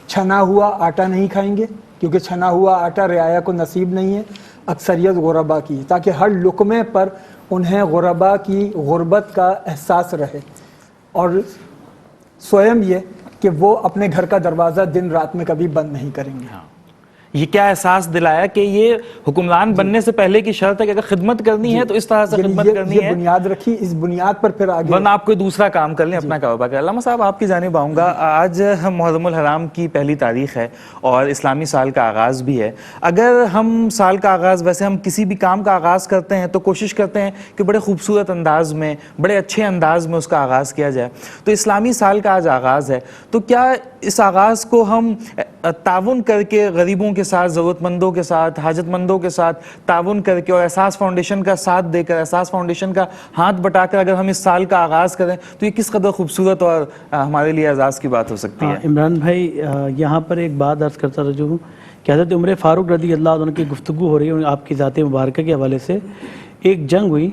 چھنا ہوا آٹا نہیں کھائیں گے، کیونکہ چھنا ہوا آٹا رعایا کو نصیب نہیں ہے، اکثریت غربا کی، تاکہ ہر لقمے پر انہیں غربا کی غربت کا احساس رہے. اور سوئم یہ کہ وہ اپنے گھر کا دروازہ دن رات میں کبھی بند نہیں کریں گے. یہ کیا احساس دلایا کہ یہ حکمران بننے سے پہلے کی شرط ہے کہ اگر خدمت کرنی ہے تو اس طرح سے خدمت کرنی ہے. یہ بنیاد رکھی، اس بنیاد پر پھر آگے ورنہ آپ کوئی دوسرا کام کر لیں، اپنا کاروبار کریں. علامہ صاحب آپ کی جانب آؤں گا. آج محرم الحرام کی پہلی تاریخ ہے اور اسلامی سال کا آغاز بھی ہے. اگر ہم سال کا آغاز، ویسے ہم کسی بھی کام کا آغاز کرتے ہیں تو کوشش کرتے ہیں کہ بڑے خوبصورت انداز میں، بڑے اچھے انداز میں اس کا آغاز کیا جائے. تو اسلامی سال کا آج آغاز ہے، تو کیا اس آغاز کو ہم تعاون کر کے غریبوں کے ساتھ، ضرورت مندوں کے ساتھ، حاجت مندوں کے ساتھ تعاون کر کے اور احساس فاؤنڈیشن کا ساتھ دے کر، احساس فاؤنڈیشن کا ہاتھ بٹا کر اگر ہم اس سال کا آغاز کریں تو یہ کس قدر خوبصورت اور ہمارے لیے اعزاز کی بات ہو سکتی ہے؟ عمران بھائی، یہاں پر ایک بات عرض کرتا رجوع ہوں کہ حضرت عمر فاروق رضی اللہ عنہ کی گفتگو ہو رہی ہے آپ کی ذات مبارکہ کے حوالے سے. ایک جنگ ہوئی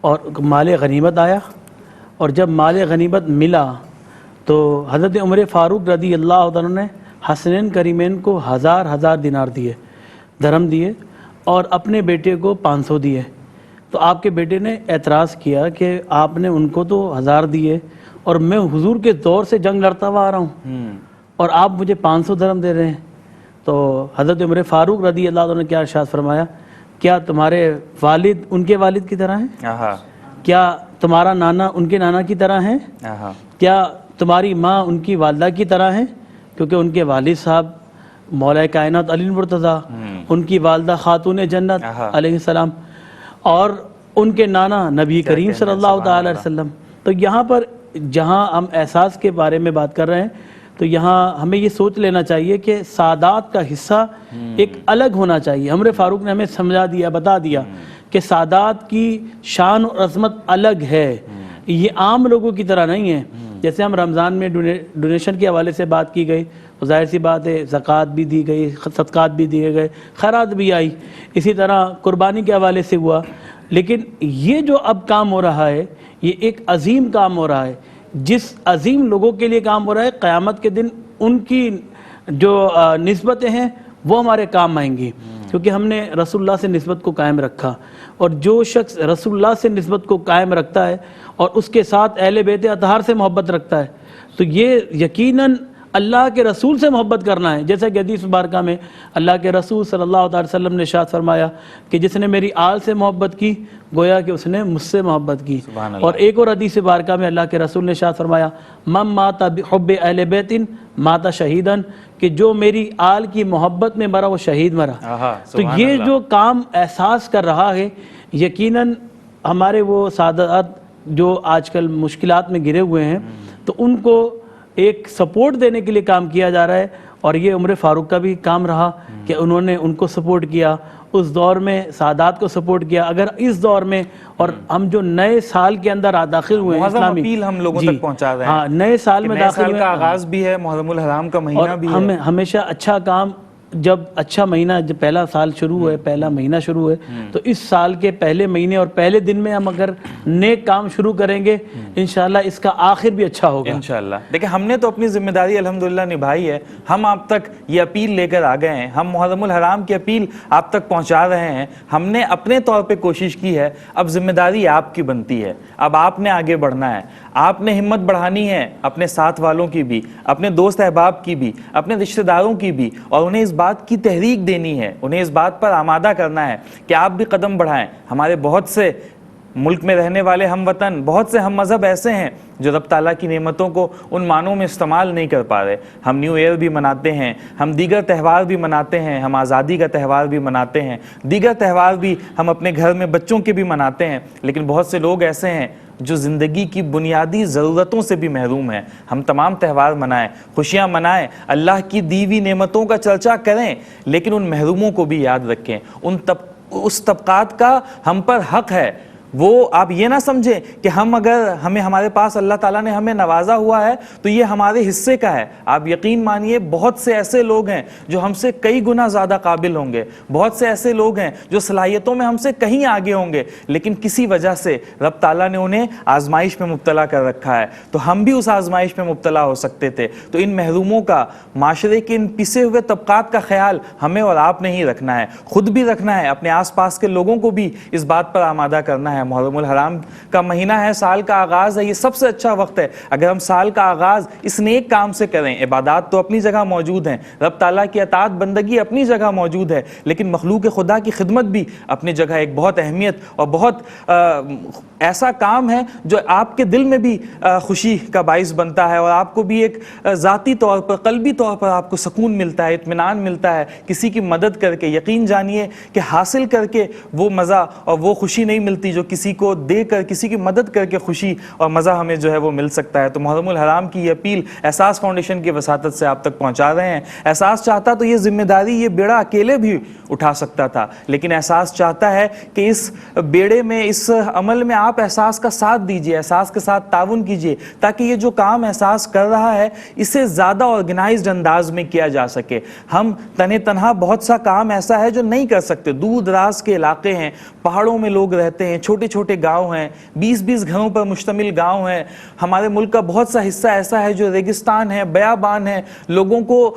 اور مال غنیمت آیا، اور جب مال غنیمت ملا تو حضرت عمر فاروق رضی اللہ عنہ نے حسنین کریمین کو 1000 دینار دیے، درہم دیے، اور اپنے بیٹے کو 500 دیے. تو آپ کے بیٹے نے اعتراض کیا کہ آپ نے ان کو تو 1000 دیے اور میں حضور کے دور سے جنگ لڑتا ہوا آ رہا ہوں اور آپ مجھے 500 درہم دے رہے ہیں. تو حضرت عمر فاروق رضی اللہ عنہ نے کیا ارشاد فرمایا، کیا تمہارے والد ان کے والد کی طرح ہیں؟ کیا تمہارا نانا ان کے نانا کی طرح ہیں؟ کیا تمہاری ماں ان کی والدہ کی طرح ہیں؟ کیونکہ ان کے والد صاحب مولا کائنات علی المرتضیٰ، ان کی والدہ خاتون جنت علیہ السلام، اور ان کے نانا نبی کریم صلی اللہ تعالی علیہ وسلم. تو یہاں پر جہاں ہم احساس کے بارے میں بات کر رہے ہیں تو یہاں ہمیں یہ سوچ لینا چاہیے کہ سادات کا حصہ ایک الگ ہونا چاہیے. عمر فاروق نے ہمیں سمجھا دیا، بتا دیا کہ سادات کی شان اور عظمت الگ ہے، یہ عام لوگوں کی طرح نہیں ہے. جیسے ہم رمضان میں ڈونیشن کے حوالے سے بات کی گئی، ظاہر سی بات ہے زکوٰۃ بھی دی گئی، صدقات بھی دیے گئے، خیرات بھی آئی، اسی طرح قربانی کے حوالے سے ہوا. لیکن یہ جو اب کام ہو رہا ہے یہ ایک عظیم کام ہو رہا ہے. جس عظیم لوگوں کے لیے کام ہو رہا ہے، قیامت کے دن ان کی جو نسبتیں ہیں وہ ہمارے کام آئیں گی، کیونکہ ہم نے رسول اللہ سے نسبت کو قائم رکھا. اور جو شخص رسول اللہ سے نسبت کو قائم رکھتا ہے اور اس کے ساتھ اہل بیت اطہار سے محبت رکھتا ہے تو یہ یقیناً اللہ کے رسول سے محبت کرنا ہے. جیسا کہ حدیث مبارکہ میں اللہ کے رسول صلی اللہ علیہ وسلم نے ارشاد فرمایا کہ جس نے میری آل سے محبت کی گویا کہ اس نے مجھ سے محبت کی. اور ایک اور حدیث مبارکہ میں اللہ کے رسول نے ارشاد فرمایا من مات بحب اہل بیت مات شہیدن، کہ جو میری آل کی محبت میں مرا وہ شہید مرا. تو یہ جو کام احساس کر رہا ہے یقیناً ہمارے وہ سادات جو آج کل مشکلات میں گرے ہوئے ہیں تو ان کو ایک سپورٹ دینے کے لیے کام کیا جا رہا ہے. اور یہ عمر فاروق کا بھی کام رہا کہ انہوں نے ان کو سپورٹ کیا، اس دور میں سادات کو سپورٹ کیا. اگر اس دور میں اور ہم جو نئے سال کے اندر داخل ہوئے ہیں، اسلامی اپیل ہم لوگوں تک پہنچا رہے ہیں. ہاں، نئے سال میں داخل ہوئے کا آغاز بھی ہے، محرم الحرام کا مہینہ بھی ہے. ہمیں ہمیشہ اچھا کام جب اچھا مہینہ جب پہلا سال شروع ہے، پہلا مہینہ شروع ہے، تو اس سال کے پہلے مہینے اور پہلے دن میں ہم اگر نیک کام شروع کریں گے انشاءاللہ اس کا آخر بھی اچھا ہوگا انشاءاللہ۔ دیکھیں ہم نے تو اپنی ذمہ داری الحمدللہ نبھائی ہے، ہم آپ تک یہ اپیل لے کر آ گئے ہیں، ہم محرم الحرام کی اپیل آپ تک پہنچا رہے ہیں، ہم نے اپنے طور پہ کوشش کی ہے، اب ذمہ داری آپ کی بنتی ہے، اب آپ نے آگے بڑھنا ہے، آپ نے ہمت بڑھانی ہے اپنے ساتھ والوں کی بھی، اپنے دوست احباب کی بھی، اپنے رشتہ داروں کی بھی، اور انہیں اس بات کی تحریک دینی ہے، انہیں اس بات پر آمادہ کرنا ہے کہ آپ بھی قدم بڑھائیں۔ ہمارے بہت سے ملک میں رہنے والے ہم وطن، بہت سے ہم مذہب ایسے ہیں جو رب تعالیٰ کی نعمتوں کو ان معنوں میں استعمال نہیں کر پا رہے۔ ہم نیو ایئر بھی مناتے ہیں، ہم دیگر تہوار بھی مناتے ہیں، ہم آزادی کا تہوار بھی مناتے ہیں، دیگر تہوار بھی ہم اپنے گھر میں بچوں کے بھی مناتے ہیں، لیکن بہت سے لوگ ایسے ہیں جو زندگی کی بنیادی ضرورتوں سے بھی محروم ہیں۔ ہم تمام تہوار منائیں، خوشیاں منائیں، اللہ کی دی ہوئی نعمتوں کا چرچا کریں، لیکن ان محروموں کو بھی یاد رکھیں، اس طبقات کا ہم پر حق ہے۔ وہ آپ یہ نہ سمجھیں کہ ہمارے پاس اللہ تعالیٰ نے ہمیں نوازا ہوا ہے تو یہ ہمارے حصے کا ہے۔ آپ یقین مانیے بہت سے ایسے لوگ ہیں جو ہم سے کئی گنا زیادہ قابل ہوں گے، بہت سے ایسے لوگ ہیں جو صلاحیتوں میں ہم سے کہیں آگے ہوں گے، لیکن کسی وجہ سے رب تعالیٰ نے انہیں آزمائش میں مبتلا کر رکھا ہے، تو ہم بھی اس آزمائش میں مبتلا ہو سکتے تھے۔ تو ان محروموں کا، معاشرے کے ان پسے ہوئے طبقات کا خیال ہمیں اور آپ نے ہی رکھنا ہے، خود بھی رکھنا ہے، اپنے آس پاس کے لوگوں کو بھی اس بات پر آمادہ کرنا ہے۔ محرم الحرام کا مہینہ ہے، سال کا آغاز ہے، یہ سب سے اچھا وقت ہے اگر ہم سال کا آغاز اس نیک کام سے کریں۔ عبادات تو اپنی جگہ موجود ہیں، رب تعالیٰ کی اطاعت بندگی اپنی جگہ موجود ہے، لیکن مخلوق خدا کی خدمت بھی اپنی جگہ ایک بہت اہمیت اور بہت ایسا کام ہے جو آپ کے دل میں بھی خوشی کا باعث بنتا ہے، اور آپ کو بھی ایک ذاتی طور پر، قلبی طور پر آپ کو سکون ملتا ہے، اطمینان ملتا ہے کسی کی مدد کر کے۔ یقین جانیے کہ حاصل کر کے وہ مزہ اور وہ خوشی نہیں ملتی جو کسی کو دے کر، کسی کی مدد کر کے خوشی اور مزہ ہمیں جو ہے وہ مل سکتا ہے۔ تو محرم الحرام کی یہ اپیل احساس فاؤنڈیشن کی وساطت سے آپ تک پہنچا رہے ہیں۔ احساس چاہتا تو یہ ذمہ داری، یہ بیڑا اکیلے بھی اٹھا سکتا تھا، لیکن احساس چاہتا ہے کہ اس بیڑے میں، اس عمل میں آپ احساس کا ساتھ دیجئے، احساس کے ساتھ تعاون کیجئے، تاکہ یہ جو کام احساس کر رہا ہے اسے زیادہ آرگنائزڈ انداز میں کیا جا سکے۔ ہم تنہا بہت سا کام ایسا ہے جو نہیں کر سکتے، دور دراز کے علاقے ہیں، پہاڑوں میں لوگ رہتے ہیں، چھوٹے چھوٹے گاؤں ہیں، 20 گھروں پر مشتمل گاؤں ہیں۔ ہمارے ملک کا بہت سا حصہ ایسا ہے جو ریگستان ہے، بیابان ہے، لوگوں کو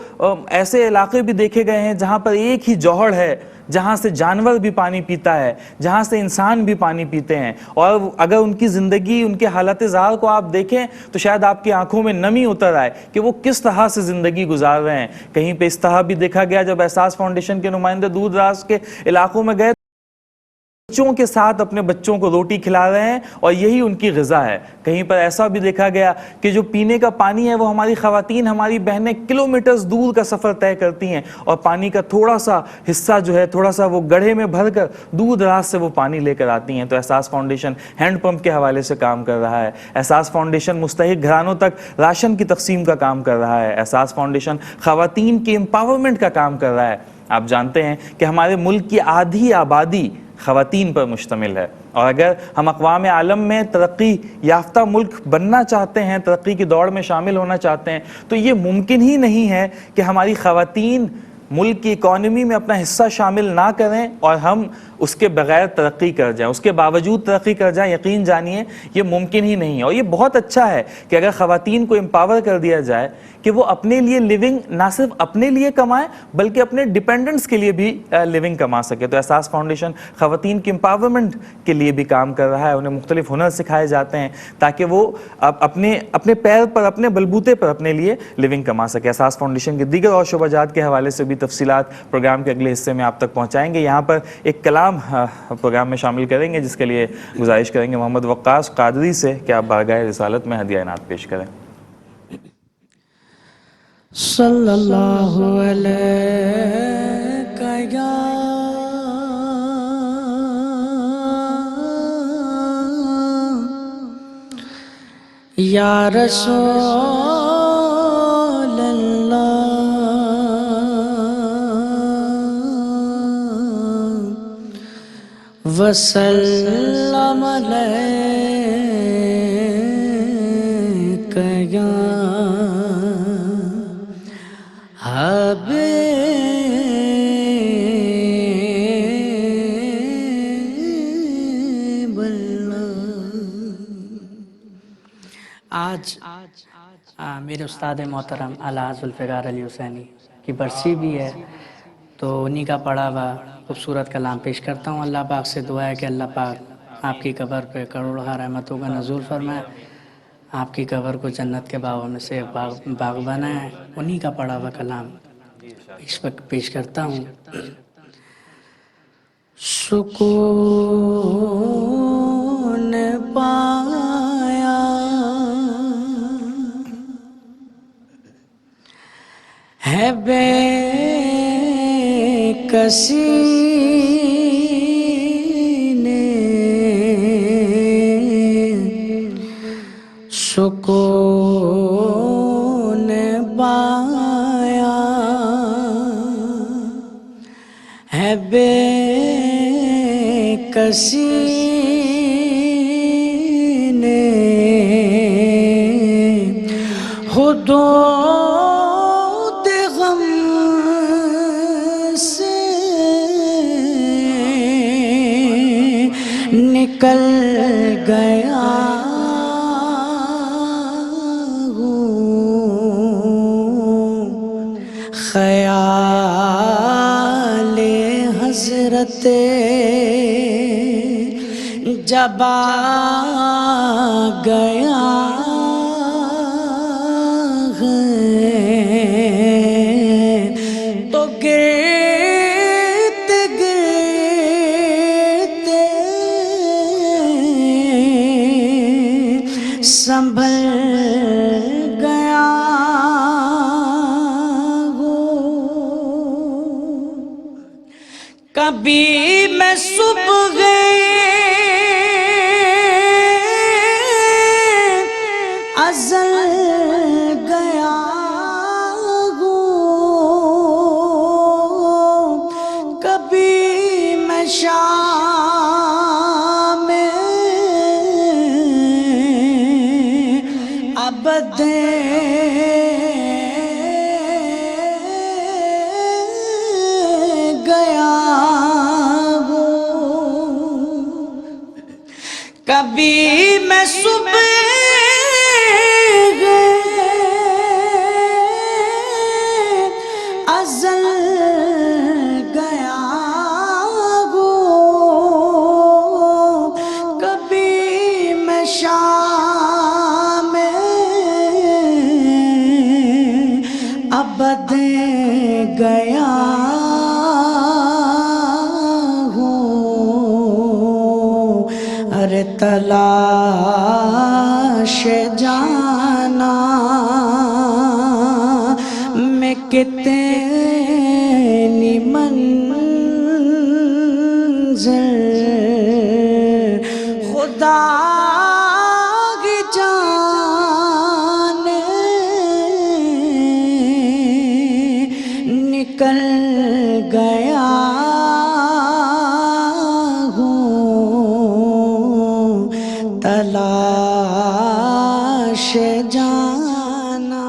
ایسے علاقے بھی دیکھے گئے ہیں جہاں پر ایک ہی جوہر ہے، جہاں سے جانور بھی پانی پیتا ہے، جہاں سے انسان بھی پانی پیتے ہیں، اور اگر ان کی زندگی، ان کے حالت زار کو آپ دیکھیں تو شاید آپ کی آنکھوں میں نمی اتر آئے کہ وہ کس طرح سے زندگی گزار رہے ہیں۔ کہیں پہ اس طرح بھی دیکھا گیا جب احساس فاؤنڈیشن کے نمائندے دور دراز کے علاقوں میں گئے، بچوں کے ساتھ اپنے بچوں کو روٹی کھلا رہے ہیں اور یہی ان کی غذا ہے۔ کہیں پر ایسا بھی دیکھا گیا کہ جو پینے کا پانی ہے وہ ہماری خواتین، ہماری بہنیں کلومیٹرز دور کا سفر طے کرتی ہیں اور پانی کا تھوڑا سا حصہ جو ہے، تھوڑا سا وہ گڑھے میں بھر کر دور دراز سے وہ پانی لے کر آتی ہیں۔ تو احساس فاؤنڈیشن ہینڈ پمپ کے حوالے سے کام کر رہا ہے، احساس فاؤنڈیشن مستحق گھرانوں تک راشن کی تقسیم کا کام کر رہا ہے، احساس فاؤنڈیشن خواتین کی امپاورمنٹ کا کام کر رہا ہے۔ آپ جانتے ہیں کہ ہمارے ملک کی آدھی آبادی خواتین پر مشتمل ہے، اور اگر ہم اقوام عالم میں ترقی یافتہ ملک بننا چاہتے ہیں، ترقی کی دوڑ میں شامل ہونا چاہتے ہیں، تو یہ ممکن ہی نہیں ہے کہ ہماری خواتین ملک کی اکانومی میں اپنا حصہ شامل نہ کریں اور ہم اس کے بغیر ترقی کر جائیں، اس کے باوجود ترقی کر جائیں۔ یقین جانیے یہ ممکن ہی نہیں ہے، اور یہ بہت اچھا ہے کہ اگر خواتین کو امپاور کر دیا جائے کہ وہ اپنے لیے لیونگ نہ صرف اپنے لیے کمائیں بلکہ اپنے ڈیپینڈنٹس کے لیے بھی لیونگ کما سکے۔ تو احساس فاؤنڈیشن خواتین کی امپاورمنٹ کے لیے بھی کام کر رہا ہے، انہیں مختلف ہنر سکھائے جاتے ہیں تاکہ وہ اپنے پیر پر، اپنے بلبوتے پر اپنے لیے لیونگ کما سکے۔ احساس فاؤنڈیشن کے دیگر اور شعبہ جات کے حوالے سے بھی تفصیلات پروگرام کے اگلے حصے میں آپ تک پہنچائیں گے۔ یہاں پر ایک کلام پروگرام میں شامل کریں گے جس کے لیے گزارش کریں گے محمد وقاص قادری سے کہ آپ بارگاہ رسالت میں ہدیہ عنایت پیش کریں۔ صلی اللہ علیہ یا رسول اللہ وسلم علیک یا حبیب استاد محترم اعلیٰ ذوالفقار علی حسینی کی برسی بھی ہے، تو انہی کا پڑھا ہوا خوبصورت کلام پیش کرتا ہوں۔ اللہ پاک سے دعا ہے کہ اللہ پاک آپ کی قبر پہ کروڑہ رحمتوں کا نزول فرمائے، آپ کی قبر کو جنت کے باغوں میں سے باغ بنائے۔ انہی کا پڑھا ہوا کلام پیش کرتا ہوں۔ سکون پایا ہے بے کسی نے، سکون پایا ہے بے کسی نے، حدود غم سے نکل گیا ہوں، خیال حضرت جب آ گیا تو گرتے گرتے سنبھل گیا ہوں۔ کبھی میں صبح ازل گیا ہوں، کبھی میں شام ابد گیا ہوں، کبھی میں صبح ازل گیا ہوں، کبھی میں شام ابد گیا ہوں۔ ارے تلاش جانا میں کتنی منزل خدا کی جانے نکل گیا ہوں، تلاش جانا۔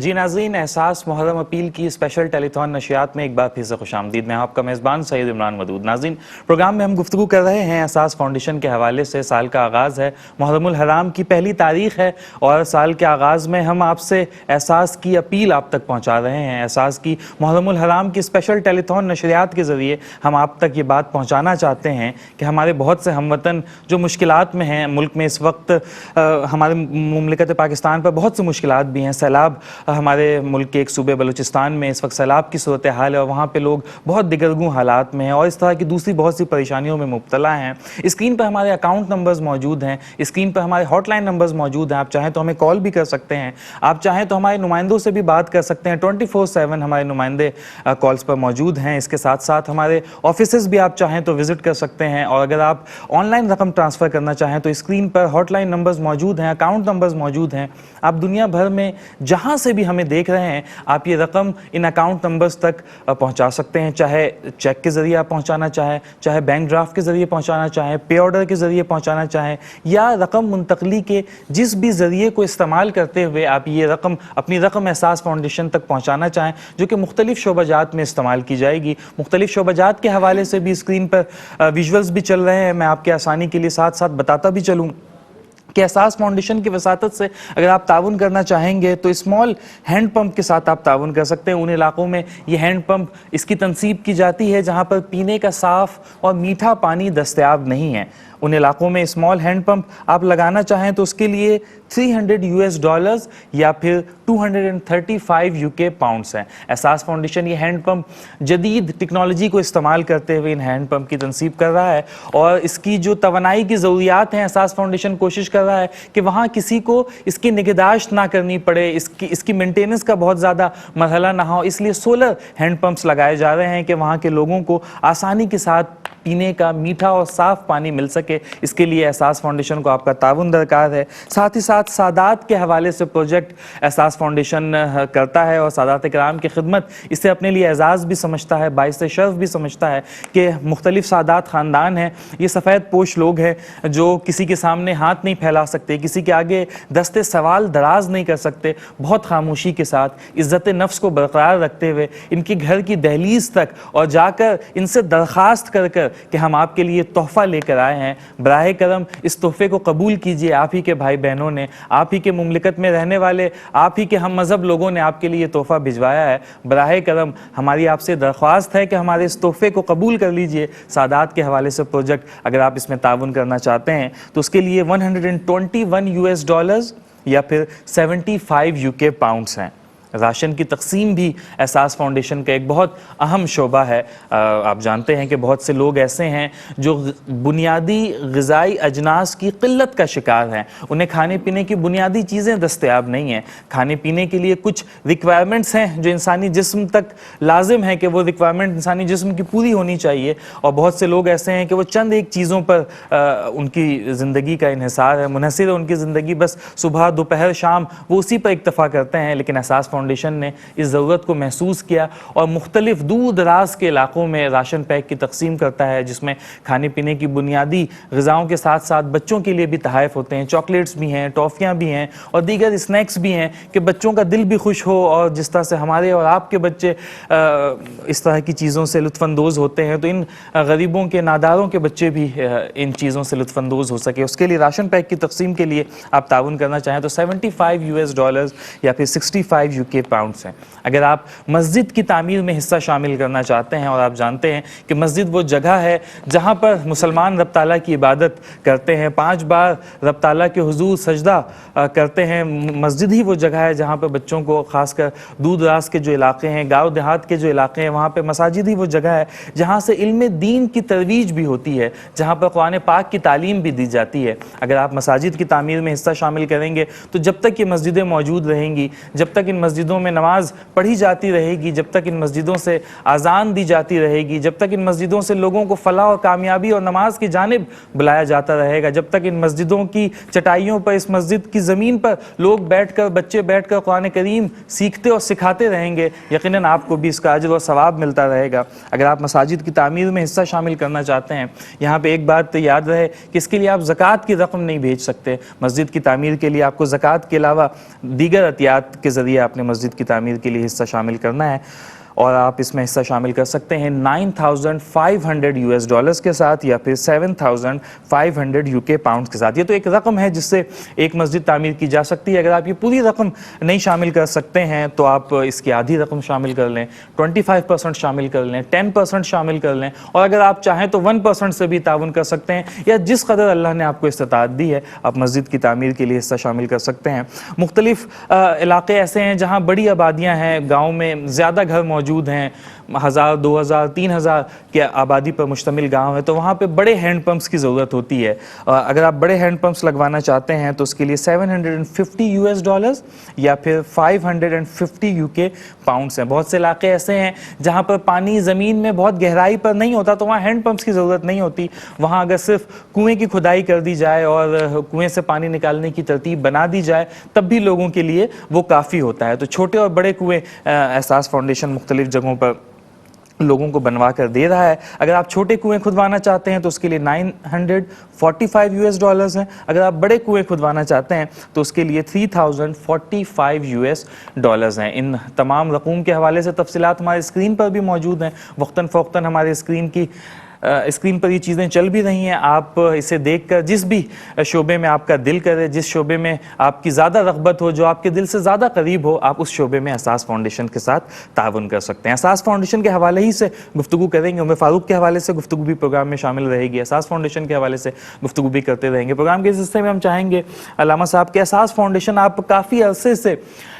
جی ناظرین، احساس محرم اپیل کی اسپیشل ٹیلی تھون نشریات میں ایک بار پھر سے خوش آمدید۔ میں آپ کا میزبان سید عمران ودود۔ ناظرین، پروگرام میں ہم گفتگو کر رہے ہیں احساس فاؤنڈیشن کے حوالے سے۔ سال کا آغاز ہے، محرم الحرام کی پہلی تاریخ ہے، اور سال کے آغاز میں ہم آپ سے احساس کی اپیل آپ تک پہنچا رہے ہیں۔ احساس کی محرم الحرام کی اسپیشل ٹیلی تھون نشریات کے ذریعے ہم آپ تک یہ بات پہنچانا چاہتے ہیں کہ ہمارے بہت سے ہم وطن جو مشکلات میں ہیں، ملک میں اس وقت ہمارے مملکت پاکستان پر بہت سی مشکلات بھی ہیں۔ سیلاب ہمارے ملک کے ایک صوبے بلوچستان میں اس وقت سیلاب کی صورتحال ہے، اور وہاں پہ لوگ بہت دگرگوں حالات میں ہیں، اور اس طرح کی دوسری بہت سی پریشانیوں میں مبتلا ہیں۔ اسکرین پر ہمارے اکاؤنٹ نمبرز موجود ہیں، اسکرین پر ہمارے ہاٹ لائن نمبرز موجود ہیں۔ آپ چاہیں تو ہمیں کال بھی کر سکتے ہیں، آپ چاہیں تو ہمارے نمائندوں سے بھی بات کر سکتے ہیں۔ 24/7 ہمارے نمائندے کالز پر موجود ہیں۔ اس کے ساتھ ساتھ ہمارے آفیسز بھی آپ چاہیں تو وزٹ کر سکتے ہیں، اور اگر آپ آن لائن رقم ٹرانسفر کرنا چاہیں تو اسکرین پر ہاٹ لائن نمبرز موجود ہیں، اکاؤنٹ نمبرز موجود ہیں۔ آپ دنیا بھر میں جہاں سے بھی ہمیں دیکھ رہے ہیں، آپ یہ رقم ان اکاؤنٹ نمبرز تک پہنچا سکتے ہیں، چاہے چیک کے ذریعے آپ پہنچانا چاہیں، چاہے بینک ڈرافٹ کے ذریعے پہنچانا چاہیں، پے آرڈر کے ذریعے پہنچانا چاہیں، یا رقم منتقلی کے جس بھی ذریعے کو استعمال کرتے ہوئے آپ یہ رقم اپنی رقم احساس فاؤنڈیشن تک پہنچانا چاہیں، جو کہ مختلف شعبہ جات میں استعمال کی جائے گی۔ مختلف شعبہ جات کے حوالے سے بھی اسکرین پر ویژولز بھی چل رہے ہیں، میں آپ کے آسانی کے لیے ساتھ ساتھ بتاتا بھی چلوں کہ احساس فاؤنڈیشن کی وساطت سے اگر آپ تعاون کرنا چاہیں گے تو اسمال ہینڈ پمپ کے ساتھ آپ تعاون کر سکتے ہیں. ان علاقوں میں یہ ہینڈ پمپ اس کی تنصیب کی جاتی ہے جہاں پر پینے کا صاف اور میٹھا پانی دستیاب نہیں ہے. ان علاقوں میں اسمال ہینڈ پمپ آپ لگانا چاہیں تو اس کے لیے $300 یا پھر 235 UK پاؤنڈس ہیں. احساس فاؤنڈیشن یہ ہینڈ پمپ جدید ٹیکنالوجی کو استعمال کرتے ہوئے ان ہینڈ پمپ کی تنصیب کر رہا ہے, اور اس کی جو توانائی کی ضروریات ہیں احساس فاؤنڈیشن کوشش کر رہا ہے کہ وہاں کسی کو اس کی نگہداشت نہ کرنی پڑے, اس کی مینٹیننس کا بہت زیادہ مرحلہ نہ ہو, اس لیے سولر ہینڈ پمپس لگائے جا رہے ہیں کہ وہاں کے لوگوں کو آسانی کے ساتھ پینے کا میٹھا اور صاف پانی مل سکے. اس کے لیے احساس فاؤنڈیشن کو آپ کا تعاون درکار ہے. ساتھ ہی ساتھ سادات کے حوالے سے پروجیکٹ احساس فاؤنڈیشن کرتا ہے, اور سادات کرام کی خدمت اسے اپنے لیے اعزاز بھی سمجھتا ہے, باعث شرف بھی سمجھتا ہے کہ مختلف سادات خاندان ہیں, یہ سفید پوش لوگ ہیں جو کسی کے سامنے ہاتھ نہیں پھیلا سکتے, کسی کے آگے دستے سوال دراز نہیں کر سکتے, بہت خاموشی کے ساتھ عزت نفس کو برقرار رکھتے ہوئے ان کے گھر کی دہلیز تک اور جا کر ان سے درخواست کر کہ ہم آپ کے لیے تحفہ لے کر آئے ہیں, براہ کرم اس تحفے کو قبول کیجئے. آپ ہی کے بھائی بہنوں نے, آپ ہی کے مملکت میں رہنے والے, آپ ہی کے ہم مذہب لوگوں نے آپ کے لیے تحفہ بھجوایا ہے. براہ کرم ہماری آپ سے درخواست ہے کہ ہمارے اس تحفے کو قبول کر لیجئے. سادات کے حوالے سے پروجیکٹ اگر آپ اس میں تعاون کرنا چاہتے ہیں تو اس کے لیے $121 یا پھر 75 UK پاؤنڈس ہیں. راشن کی تقسیم بھی احساس فاؤنڈیشن کا ایک بہت اہم شعبہ ہے. آپ جانتے ہیں کہ بہت سے لوگ ایسے ہیں جو بنیادی غذائی اجناس کی قلت کا شکار ہیں, انہیں کھانے پینے کی بنیادی چیزیں دستیاب نہیں ہیں. کھانے پینے کے لیے کچھ ریکوائرمنٹس ہیں جو انسانی جسم تک لازم ہے کہ وہ ریکوائرمنٹ انسانی جسم کی پوری ہونی چاہیے, اور بہت سے لوگ ایسے ہیں کہ وہ چند ایک چیزوں پر ان کی زندگی کا انحصار ہے, منحصر ہے ان کی زندگی, بس صبح دوپہر شام وہ اسی پر اکتفا کرتے ہیں. لیکن احساس فاؤنڈیشن نے اس ضرورت کو محسوس کیا اور مختلف دور دراز کے علاقوں میں راشن پیک کی تقسیم کرتا ہے, جس میں کھانے پینے کی بنیادی غذاؤں کے ساتھ ساتھ بچوں کے لیے بھی تحائف ہوتے ہیں. چاکلیٹس بھی ہیں, ٹافیاں بھی ہیں اور دیگر اسنیکس بھی ہیں کہ بچوں کا دل بھی خوش ہو, اور جس طرح سے ہمارے اور آپ کے بچے اس طرح کی چیزوں سے لطف اندوز ہوتے ہیں تو ان غریبوں کے, ناداروں کے بچے بھی ان چیزوں سے لطف اندوز ہو سکے. اس کے لیے راشن پیک کی تقسیم کے لیے آپ تعاون کرنا چاہیں تو $75 یا پھر 65 UK پاؤنڈس ہیں. اگر آپ مسجد کی تعمیر میں حصہ شامل کرنا چاہتے ہیں, اور آپ جانتے ہیں کہ مسجد وہ جگہ ہے جہاں پر مسلمان رب تعالیٰ کی عبادت کرتے ہیں, 5 بار رب تعالیٰ کے حضور سجدہ کرتے ہیں, مسجد ہی وہ جگہ ہے جہاں پہ بچوں کو, خاص کر دور دراز کے جو علاقے ہیں, گاؤں دیہات کے جو علاقے ہیں, وہاں پہ مساجد ہی وہ جگہ ہے جہاں سے علم دین کی ترویج بھی ہوتی ہے, جہاں پر قرآن پاک کی تعلیم بھی دی جاتی ہے. اگر آپ مساجد کی تعمیر میں حصہ شامل کریں گے تو جب تک یہ مسجدیں موجود رہیں گی, جب تک ان مسجدوں میں نماز پڑھی جاتی رہے گی, جب تک ان مسجدوں سے اذان دی جاتی رہے گی, جب تک ان مسجدوں سے لوگوں کو فلاح اور کامیابی اور نماز کی جانب بلایا جاتا رہے گا, جب تک ان مسجدوں کی چٹائیوں پر, اس مسجد کی زمین پر لوگ بیٹھ کر, بچے بیٹھ کر قرآن کریم سیکھتے اور سکھاتے رہیں گے, یقیناً آپ کو بھی اس کا اجر و ثواب ملتا رہے گا. اگر آپ مساجد کی تعمیر میں حصہ شامل کرنا چاہتے ہیں, یہاں پہ ایک بات یاد رہے کہ اس کے لیے آپ زکوٰۃ کی رقم نہیں بھیج سکتے. مسجد کی تعمیر کے لیے آپ کو زکوٰۃ کے علاوہ دیگر عطیات کے ذریعے آپ نے مسجد کی تعمیر کے لیے حصہ شامل کرنا ہے, اور آپ اس میں حصہ شامل کر سکتے ہیں $9,500 کے ساتھ یا پھر 7,500 UK پاؤنڈز کے ساتھ. یہ تو ایک رقم ہے جس سے ایک مسجد تعمیر کی جا سکتی ہے. اگر آپ یہ پوری رقم نہیں شامل کر سکتے ہیں تو آپ اس کی آدھی رقم شامل کر لیں, 25% شامل کر لیں, 10% شامل کر لیں, اور اگر آپ چاہیں تو 1% سے بھی تعاون کر سکتے ہیں, یا جس قدر اللہ نے آپ کو استطاعت دی ہے آپ مسجد کی تعمیر کے لیے حصہ شامل کر سکتے ہیں. مختلف علاقے ایسے ہیں جہاں بڑی آبادیاں ہیں, گاؤں میں زیادہ گھر موجود ہیں, 1000, 2000, 3000 کے آبادی پر مشتمل گاؤں ہے, تو وہاں پہ بڑے ہینڈ پمپس کی ضرورت ہوتی ہے. اگر آپ بڑے ہینڈ پمپس لگوانا چاہتے ہیں تو اس کے لیے $750 یا پھر 550 UK پاؤنڈس ہیں. بہت سے علاقے ایسے ہیں جہاں پر پانی زمین میں بہت گہرائی پر نہیں ہوتا, تو وہاں ہینڈ پمپس کی ضرورت نہیں ہوتی. وہاں اگر صرف کنویں کی کھدائی کر دی جائے اور کنویں سے پانی نکالنے کی ترتیب بنا دی جائے تب بھی لوگوں کے لیے وہ کافی ہوتا ہے. تو چھوٹے اور بڑے کنویں احساس فاؤنڈیشن مختلف جگہوں پر لوگوں کو بنوا کر دے رہا ہے. اگر آپ چھوٹے کنویں کھدوانا چاہتے ہیں تو اس کے لیے $945 ہیں. اگر آپ بڑے کنویں کھدوانا چاہتے ہیں تو اس کے لیے $3,045 ہیں. ان تمام رقوم کے حوالے سے تفصیلات ہمارے اسکرین پر بھی موجود ہیں. وقتاً فوقتاً ہمارے اسکرین کی اسکرین پر یہ چیزیں چل بھی رہی ہیں، آپ اسے دیکھ کر جس بھی شعبے میں آپ کا دل کرے، جس شعبے میں آپ کی زیادہ رغبت ہو، جو آپ کے دل سے زیادہ قریب ہو، آپ اس شعبے میں احساس فاؤنڈیشن کے ساتھ تعاون کر سکتے ہیں۔ احساس فاؤنڈیشن کے حوالے ہی سے گفتگو کریں گے، عمر فاروق کے حوالے سے گفتگو بھی پروگرام میں شامل رہے گی، احساس فاؤنڈیشن کے حوالے سے گفتگو بھی کرتے رہیں گے۔ پروگرام کے اس حصے میں ہم چاہیں گے علامہ صاحب کہ احساس فاؤنڈیشن، آپ کافی عرصے سے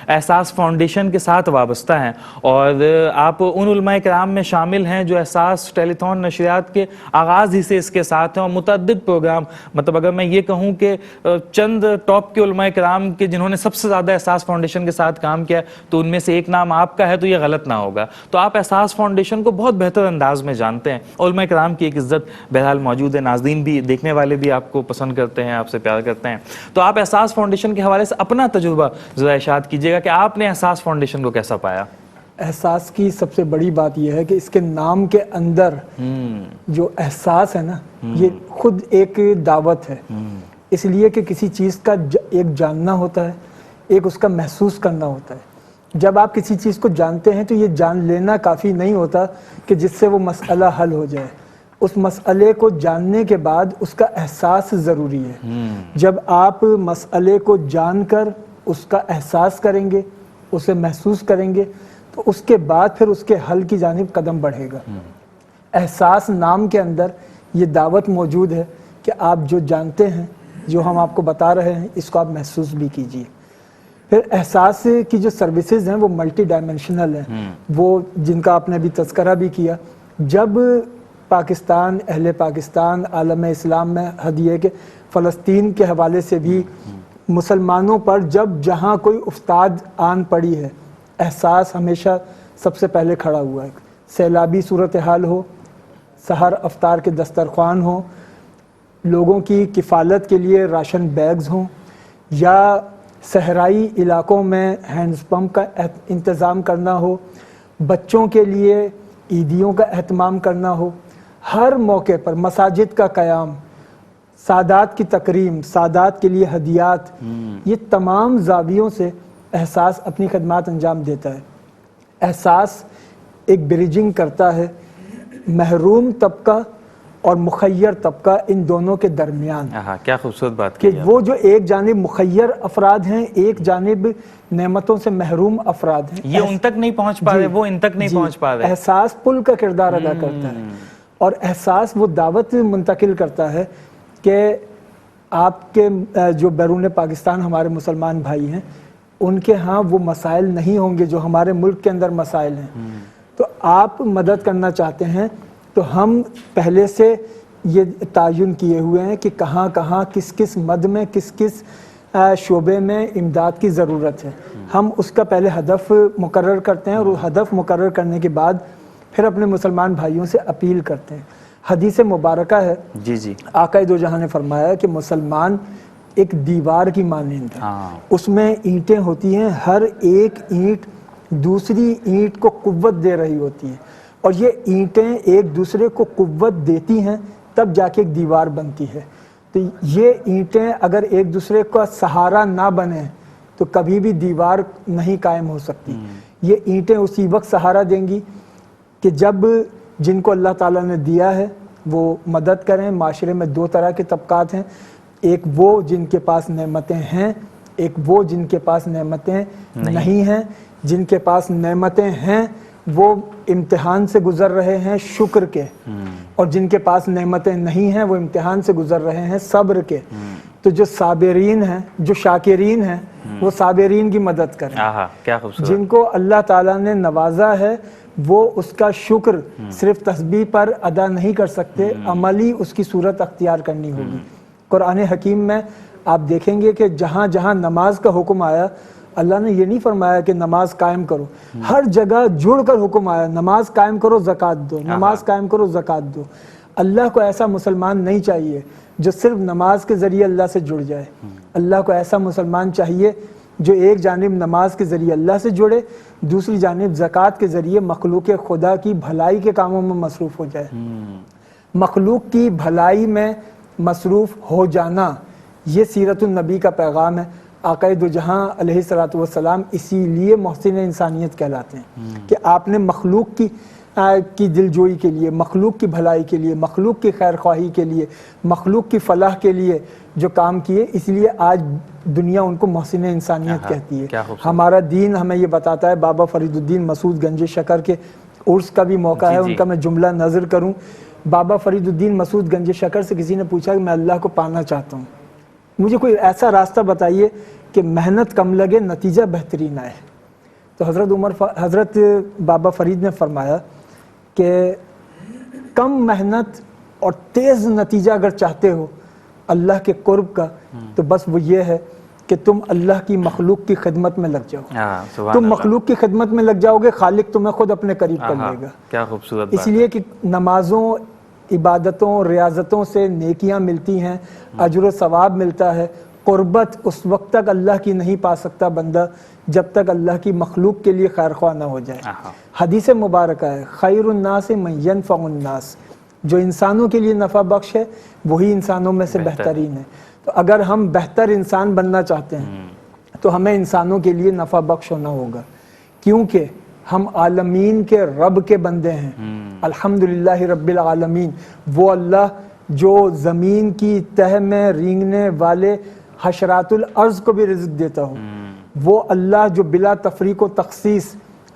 احساس فاؤنڈیشن کے ساتھ وابستہ ہیں اور آپ ان علماء کرام میں شامل ہیں جو احساس ٹیلی تھون نشریات کے آغاز ہی سے اس کے ساتھ ہیں، اور متعدد پروگرام، مطلب اگر میں یہ کہوں کہ چند ٹاپ کے علماء کرام کے جنہوں نے سب سے زیادہ احساس فاؤنڈیشن کے ساتھ کام کیا تو ان میں سے ایک نام آپ کا ہے، تو یہ غلط نہ ہوگا۔ تو آپ احساس فاؤنڈیشن کو بہت بہتر انداز میں جانتے ہیں، علماء کرام کی ایک عزت بہرحال موجود ہے، ناظرین بھی، دیکھنے والے بھی آپ کو پسند کرتے ہیں، آپ سے پیار کرتے ہیں۔ تو آپ احساس فاؤنڈیشن کے حوالے سے اپنا تجربہ ذرا ارشاد کیجیے گا کہ آپ نے احساس فاؤنڈیشن کو کیسا پایا؟ احساس کی سب سے بڑی بات یہ ہے کہ اس کے نام کے اندر جو احساس ہے نا، یہ خود ایک دعوت ہے، اس لیے کہ کسی چیز کا ایک جاننا ہوتا ہے، ایک اس کا محسوس کرنا ہوتا ہے۔ جب آپ کسی چیز کو جانتے ہیں تو یہ جان لینا کافی نہیں ہوتا کہ جس سے وہ مسئلہ حل ہو جائے، اس مسئلے کو جاننے کے بعد اس کا احساس ضروری ہے۔ جب آپ مسئلے کو جان کر اس کا احساس کریں گے، اسے محسوس کریں گے، تو اس کے بعد پھر اس کے حل کی جانب قدم بڑھے گا۔ احساس نام کے اندر یہ دعوت موجود ہے کہ آپ جو جانتے ہیں، جو ہم آپ کو بتا رہے ہیں، اس کو آپ محسوس بھی کیجیے۔ پھر احساس کی جو سروسز ہیں وہ ملٹی ڈائمینشنل ہیں، وہ جن کا آپ نے بھی تذکرہ بھی کیا۔ جب پاکستان، اہل پاکستان، عالم اسلام میں حد یہ کہ فلسطین کے حوالے سے بھی مسلمانوں پر جب جہاں کوئی افتاد آن پڑی ہے، احساس ہمیشہ سب سے پہلے کھڑا ہوا ہے۔ سیلابی صورتحال ہو، سحر افطار کے دسترخوان ہو، لوگوں کی کفالت کے لیے راشن بیگز ہوں، یا صحرائی علاقوں میں ہینڈز پمپ کا انتظام کرنا ہو، بچوں کے لیے عیدیوں کا اہتمام کرنا ہو، ہر موقع پر مساجد کا قیام، سادات کی تکریم، سادات کے لیے ہدیات، یہ تمام زاویوں سے احساس اپنی خدمات انجام دیتا ہے۔ احساس ایک بریجنگ کرتا ہے محروم طبقہ اور مخیر طبقہ، ان دونوں کے درمیان۔ کیا خوبصورت بات کہ وہ جو ایک جانب مخیر افراد ہیں، ایک جانب نعمتوں سے محروم افراد ہیں، یہ ان تک نہیں پہنچ پا رہے، وہ ان تک نہیں پہنچ پا رہے۔ احساس پل کا کردار ادا کرتا ہے، اور احساس وہ دعوت منتقل کرتا ہے کہ آپ کے جو بیرون پاکستان ہمارے مسلمان بھائی ہیں، ان کے ہاں وہ مسائل نہیں ہوں گے جو ہمارے ملک کے اندر مسائل ہیں، تو آپ مدد کرنا چاہتے ہیں، تو ہم پہلے سے یہ تعین کیے ہوئے ہیں کہ کہاں کہاں کس کس مد میں کس کس شعبے میں امداد کی ضرورت ہے۔ ہم اس کا پہلے ہدف مقرر کرتے ہیں، اور وہ ہدف مقرر کرنے کے بعد پھر اپنے مسلمان بھائیوں سے اپیل کرتے ہیں۔ حدیث مبارکہ ہے، جی آقا دو جہاں نے فرمایا کہ مسلمان ایک دیوار کی مانند ہے، اس میں اینٹیں ہوتی ہیں، ہر ایک اینٹ دوسری اینٹ کو قوت دے رہی ہوتی ہے، اور یہ اینٹیں ایک دوسرے کو قوت دیتی ہیں تب جا کے ایک دیوار بنتی ہے۔ تو یہ اینٹیں اگر ایک دوسرے کا سہارا نہ بنیں تو کبھی بھی دیوار نہیں قائم ہو سکتی۔ یہ اینٹیں اسی وقت سہارا دیں گی کہ جب جن کو اللہ تعالیٰ نے دیا ہے وہ مدد کریں۔ معاشرے میں دو طرح کے طبقات ہیں، ایک وہ جن کے پاس نعمتیں ہیں، ایک وہ جن کے پاس نعمتیں نہیں ہیں۔ جن کے پاس نعمتیں ہیں وہ امتحان سے گزر رہے ہیں شکر کے، اور جن کے پاس نعمتیں نہیں ہیں وہ امتحان سے گزر رہے ہیں صبر کے۔ تو جو صابرین ہیں، جو شاکرین ہیں، وہ صابرین کی مدد کریں۔ کیا خوبصورت۔ جن کو اللہ تعالیٰ نے نوازا ہے وہ اس کا شکر صرف تسبیح پر ادا نہیں کر سکتے، عملی اس کی صورت اختیار کرنی ہوگی۔ قرآن حکیم میں آپ دیکھیں گے کہ جہاں جہاں نماز کا حکم آیا، اللہ نے یہ نہیں فرمایا کہ نماز قائم کرو، ہر جگہ جڑ کر حکم آیا، نماز قائم کرو زکوٰۃ دو، نماز قائم کرو زکوٰۃ دو۔ اللہ کو ایسا مسلمان نہیں چاہیے جو صرف نماز کے ذریعے اللہ سے جڑ جائے۔ اللہ کو ایسا مسلمان چاہیے جو ایک جانب نماز کے ذریعے اللہ سے جڑے، دوسری جانب زکوٰۃ کے ذریعے مخلوق خدا کی بھلائی کے کاموں میں مصروف ہو جائے۔ مخلوق کی بھلائی میں مصروف ہو جانا، یہ سیرت النبی کا پیغام ہے۔ آقا دو جہاں علیہ الصلوۃ والسلام اسی لیے محسن انسانیت کہلاتے ہیں کہ آپ نے مخلوق کی کی دلجوئی کے لیے، مخلوق کی بھلائی کے لیے، مخلوق کی خیر خواہی کے لیے، مخلوق کی فلاح کے لیے جو کام کیے، اس لیے آج دنیا ان کو محسن انسانیت کہتی ہے۔ ہمارا دین ہمیں یہ بتاتا ہے۔ بابا فرید الدین مسعود گنج شکر کے عرس کا بھی موقع ہے، ان کا میں جملہ نظر کروں۔ بابا فرید الدین مسعود گنج شکر سے کسی نے پوچھا کہ میں اللہ کو پانا چاہتا ہوں، مجھے کوئی ایسا راستہ بتائیے کہ محنت کم لگے، نتیجہ بہترین آئے۔ تو حضرت بابا فرید نے فرمایا کہ کم محنت اور تیز نتیجہ اگر چاہتے ہو اللہ کے قرب کا، تو بس وہ یہ ہے کہ تم اللہ کی مخلوق کی خدمت میں لگ جاؤ۔ تم مخلوق کی خدمت میں لگ جاؤ گے، خالق تمہیں خود اپنے قریب کر لے گا۔ کیا خوبصورت اس لیے کہ نمازوں، عبادتوں، ریاضتوں سے نیکیاں ملتی ہیں، اجر و ثواب ملتا ہے۔ قربت اس وقت تک اللہ کی نہیں پا سکتا بندہ جب تک اللہ کی مخلوق کے لیے خیر خواہ نہ ہو جائے۔ حدیث مبارکہ ہے، خیر الناس من ینفع الناس، جو انسانوں کے لیے نفع بخش ہے وہی انسانوں میں سے بہترین ہے۔ تو اگر ہم بہتر انسان بننا چاہتے ہیں تو ہمیں انسانوں کے لیے نفع بخش ہونا ہوگا، کیونکہ ہم عالمین کے رب کے بندے ہیں۔ الحمدللہ رب العالمین، وہ اللہ جو زمین کی تہ میں رینگنے والے حشرات الارض کو بھی رزق دیتا ہو، وہ اللہ جو بلا تفریق و تخصیص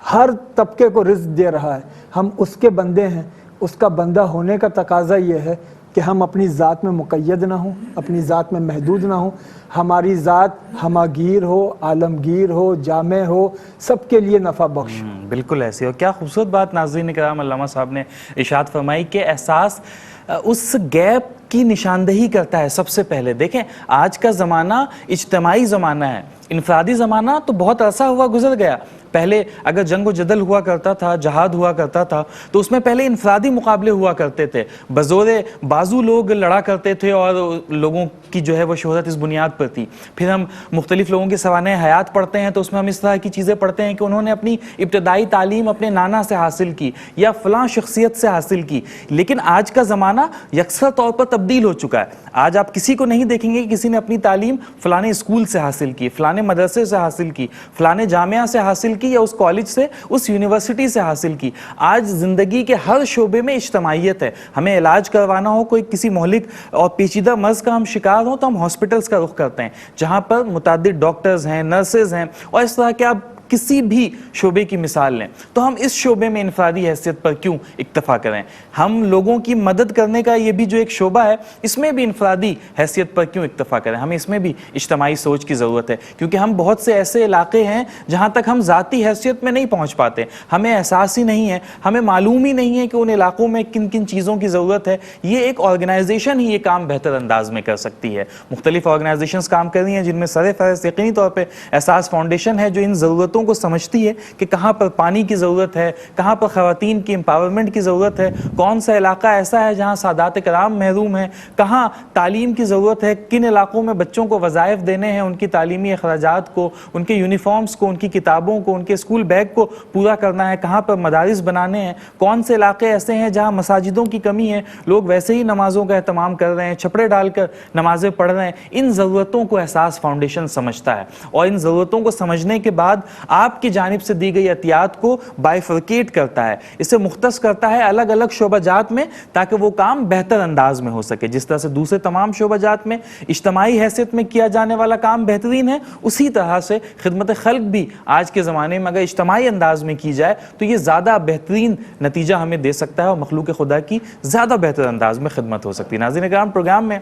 ہر طبقے کو رزق دے رہا ہے، ہم اس کے بندے ہیں۔ اس کا بندہ ہونے کا تقاضا یہ ہے کہ ہم اپنی ذات میں مقید نہ ہوں، اپنی ذات میں محدود نہ ہوں، ہماری ذات ہماگیر ہو، عالمگیر ہو، جامع ہو، سب کے لیے نفع بخش۔ بالکل ایسی، اور کیا خوبصورت بات ناظرین کرام علامہ صاحب نے ارشاد فرمائی کہ احساس اس گیپ کی نشاندہی کرتا ہے۔ سب سے پہلے دیکھیں، آج کا زمانہ اجتماعی زمانہ ہے، انفرادی زمانہ تو بہت عرصہ ہوا گزر گیا۔ پہلے اگر جنگ و جدل ہوا کرتا تھا، جہاد ہوا کرتا تھا، تو اس میں پہلے انفرادی مقابلے ہوا کرتے تھے، بزور بازو لوگ لڑا کرتے تھے، اور لوگوں کی جو ہے وہ شہرت اس بنیاد پر تھی۔ پھر ہم مختلف لوگوں کے سوانح حیات پڑھتے ہیں تو اس میں ہم اس طرح کی چیزیں پڑھتے ہیں کہ انہوں نے اپنی ابتدائی تعلیم اپنے نانا سے حاصل کی یا فلاں شخصیت سے حاصل کی۔ لیکن آج کا زمانہ یکسر طور پر تبدیل ہو چکا ہے۔ آج آپ کسی کو نہیں دیکھیں گے کہ کسی نے اپنی تعلیم فلانے اسکول سے حاصل کی، فلانے مدرسے سے حاصل کی، فلانے جامعہ سے حاصل کی، یا اس کالج سے، اس یونیورسٹی سے حاصل کی۔ آج زندگی کے ہر شعبے میں اجتماعیت ہے۔ ہمیں علاج کروانا ہو، کوئی کسی مہلک اور پیچیدہ مرض کا ہم شکار ہوں، تو ہم ہاسپٹلز کا رخ کرتے ہیں، جہاں پر متعدد ڈاکٹرز ہیں، نرسز ہیں، اور اس طرح کے آپ کسی بھی شعبے کی مثال لیں، تو ہم اس شعبے میں انفرادی حیثیت پر کیوں اکتفا کریں؟ ہم لوگوں کی مدد کرنے کا یہ بھی جو ایک شعبہ ہے، اس میں بھی انفرادی حیثیت پر کیوں اکتفا کریں؟ ہمیں اس میں بھی اجتماعی سوچ کی ضرورت ہے، کیونکہ ہم بہت سے ایسے علاقے ہیں جہاں تک ہم ذاتی حیثیت میں نہیں پہنچ پاتے، ہمیں احساس ہی نہیں ہے، ہمیں معلوم ہی نہیں ہے کہ ان علاقوں میں کن کن چیزوں کی ضرورت ہے۔ یہ ایک آرگنائزیشن ہی یہ کام بہتر انداز میں کر سکتی ہے۔ مختلف آرگنائزیشنز کام کر رہی ہیں، جن میں سر فہرست یقینی طور پہ احساس فاؤنڈیشن ہے، جو ان ضرورتوں کو سمجھتی ہے کہ کہاں پر پانی کی ضرورت ہے، کہاں پر خواتین کی امپاورمنٹ کی ضرورت ہے، کون سا علاقہ ایسا ہے جہاں سادات کرام محروم ہیں، کہاں تعلیم کی ضرورت ہے، کن علاقوں میں بچوں کو وظائف دینے ہیں، ان کی تعلیمی اخراجات کو، ان کے یونیفارمز کو، ان کی کتابوں کو، ان کے اسکول بیگ کو پورا کرنا ہے، کہاں پر مدارس بنانے ہیں، کون سے علاقے ایسے ہیں جہاں مساجدوں کی کمی ہے، لوگ ویسے ہی نمازوں کا اہتمام کر رہے ہیں، چھپڑے ڈال کر نمازیں پڑھ رہے ہیں۔ ان ضرورتوں کو احساس فاؤنڈیشن سمجھتا ہے، اور ان ضرورتوں کو سمجھنے کے بعد آپ کی جانب سے دی گئی عطیات کو بائیفرکیٹ کرتا ہے، اسے مختص کرتا ہے الگ الگ شعبہ جات میں، تاکہ وہ کام بہتر انداز میں ہو سکے۔ جس طرح سے دوسرے تمام شعبہ جات میں اجتماعی حیثیت میں کیا جانے والا کام بہترین ہے، اسی طرح سے خدمت خلق بھی آج کے زمانے میں اگر اجتماعی انداز میں کی جائے تو یہ زیادہ بہترین نتیجہ ہمیں دے سکتا ہے، اور مخلوق خدا کی زیادہ بہتر انداز میں خدمت ہو سکتی ہے۔ ناظرین کرام، پروگرام میں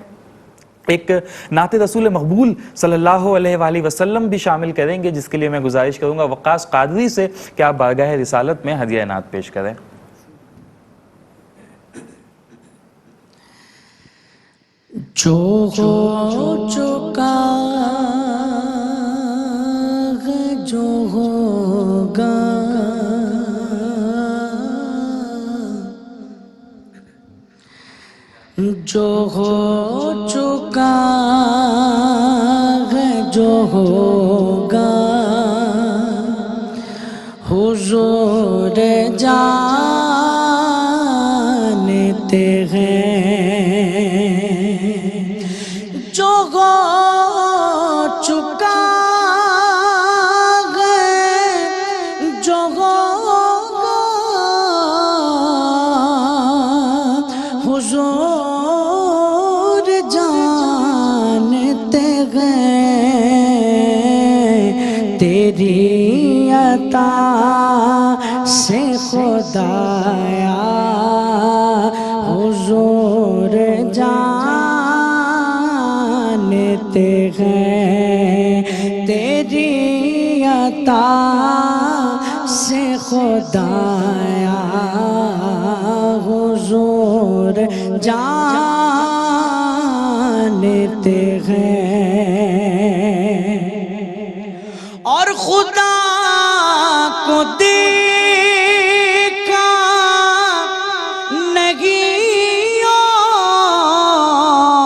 ایک نعت رسول مقبول صلی اللہ علیہ وآلہ وسلم بھی شامل کریں گے، جس کے لیے میں گزارش کروں گا وقاص قادری سے کہ آپ بارگاہ رسالت میں ہدیہ نعت پیش کریں۔ جو ہو چکا ہے، جو ہوگا، جو ہو چکا ہے، جو ہوگا، حضور جانتے ہیں۔ جو ہو چکا ہے، جو ہوگا، عطا سے خدایا حضور جانتے ہیں تیری عطا سے خدایا حضور جانتے ہیں اور خدا کو دیکھا نہیں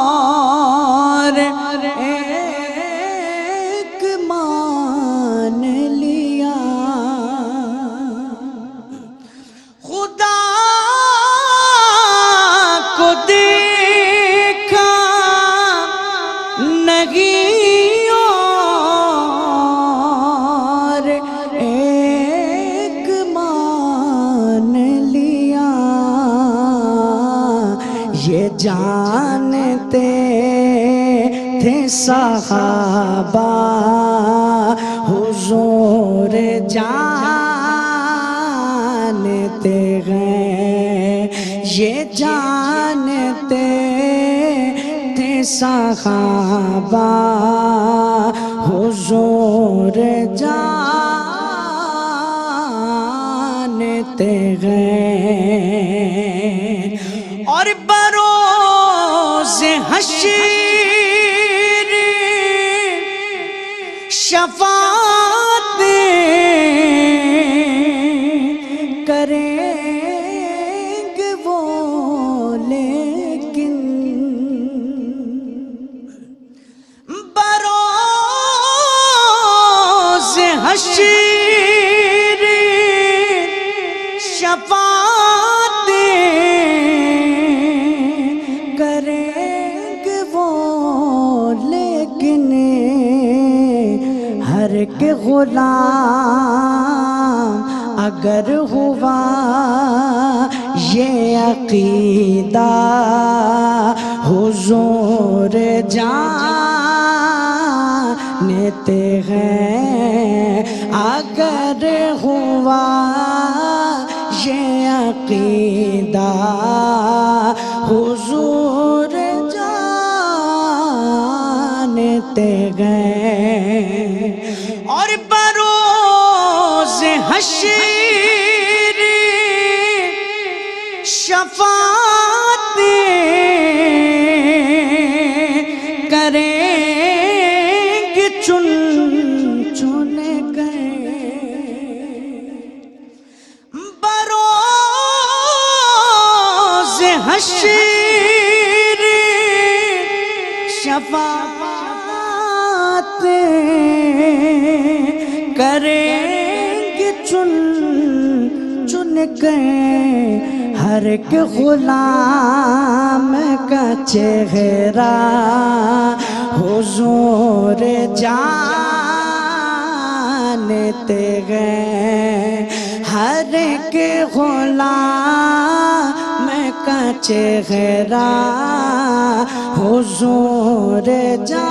اور ایک مان لیا خدا کو دیکھا نہیں اور ایک مان لیا یہ جانتے تھے صحابہ حضور جانتے ہیں یہ جانتے تھے صحابہ حضور جانتے ہیں اور بروز حشر شفاعت کریں گے وہ لیکن بروز حشر شفاعت کریں گے وہ لیکن ہر ایک غلام اگر ہوا یہ عقیدہ حضور جانتے ہیں اگر ہوا یہ عقیدہ حضور جانتے ہیں اور بروز حشر شفاعت کریں گے چن چن گئے بروز حشر شفاعت کریں گے چن چن گئے ہر ایک غلام کا چہرہ حضور جانتے ہیں ہر ایک غلام کا چہرہ حضور جانتے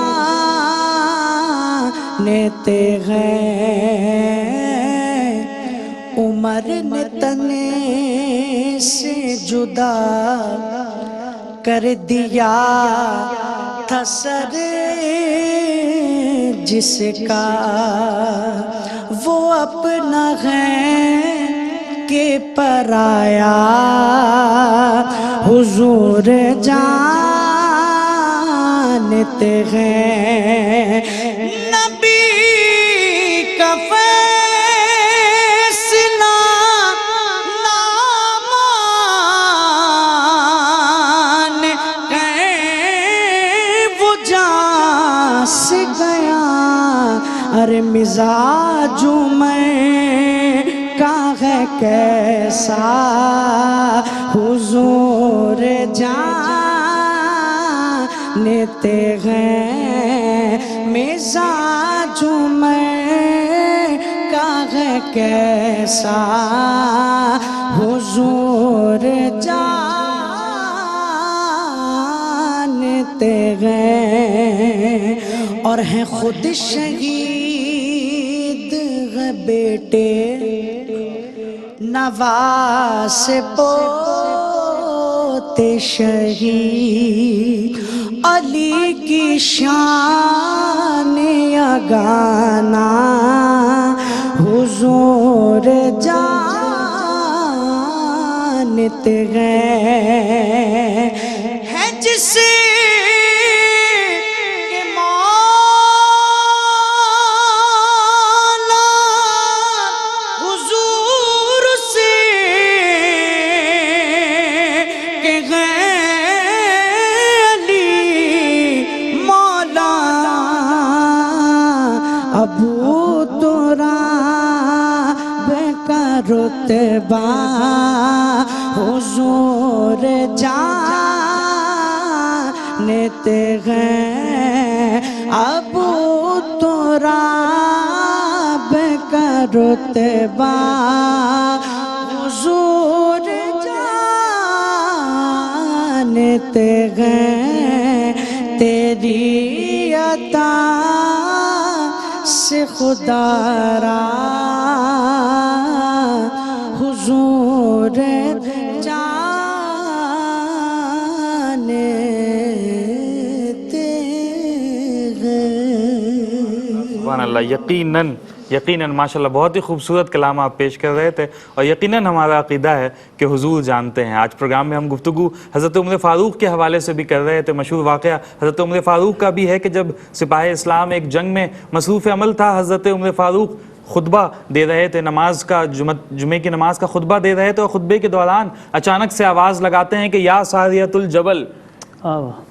ہیں عمر نے تنے سے جدا کر دیا تھا سر جس کا وہ اپنا ہے کہ پرایا حضور جانتے ہیں نبی کا فیصلہ نامان وہ جا سے گیا ارے مزاج میں کا ہے کیسا حضور جانتے ہیں مزاج میں کا ہے کیسا حضور جانتے ہیں اور ہیں خود شہید بیٹے نواز پوتے شہید علی کی شان یگانا حضور جانتے ہیں جسے ابو تراب کا رتبہ حضور جانتے ہیں ابو تراب کا رتبہ حضور جانتے ہیں تیری عطا سے خدا را حضور جانتے ہیں۔ سبحان اللہ، یقیناً ماشاءاللہ بہت ہی خوبصورت کلام آپ پیش کر رہے تھے، اور یقیناً ہمارا عقیدہ ہے کہ حضور جانتے ہیں۔ آج پروگرام میں ہم گفتگو حضرت عمر فاروق کے حوالے سے بھی کر رہے تھے۔ مشہور واقعہ حضرت عمر فاروق کا بھی ہے کہ جب سپاہ اسلام ایک جنگ میں مصروف عمل تھا، حضرت عمر فاروق خطبہ دے رہے تھے، جمعے کی نماز کا خطبہ دے رہے تھے، اور خطبے کے دوران اچانک سے آواز لگاتے ہیں کہ یا ساریۃ الجبل،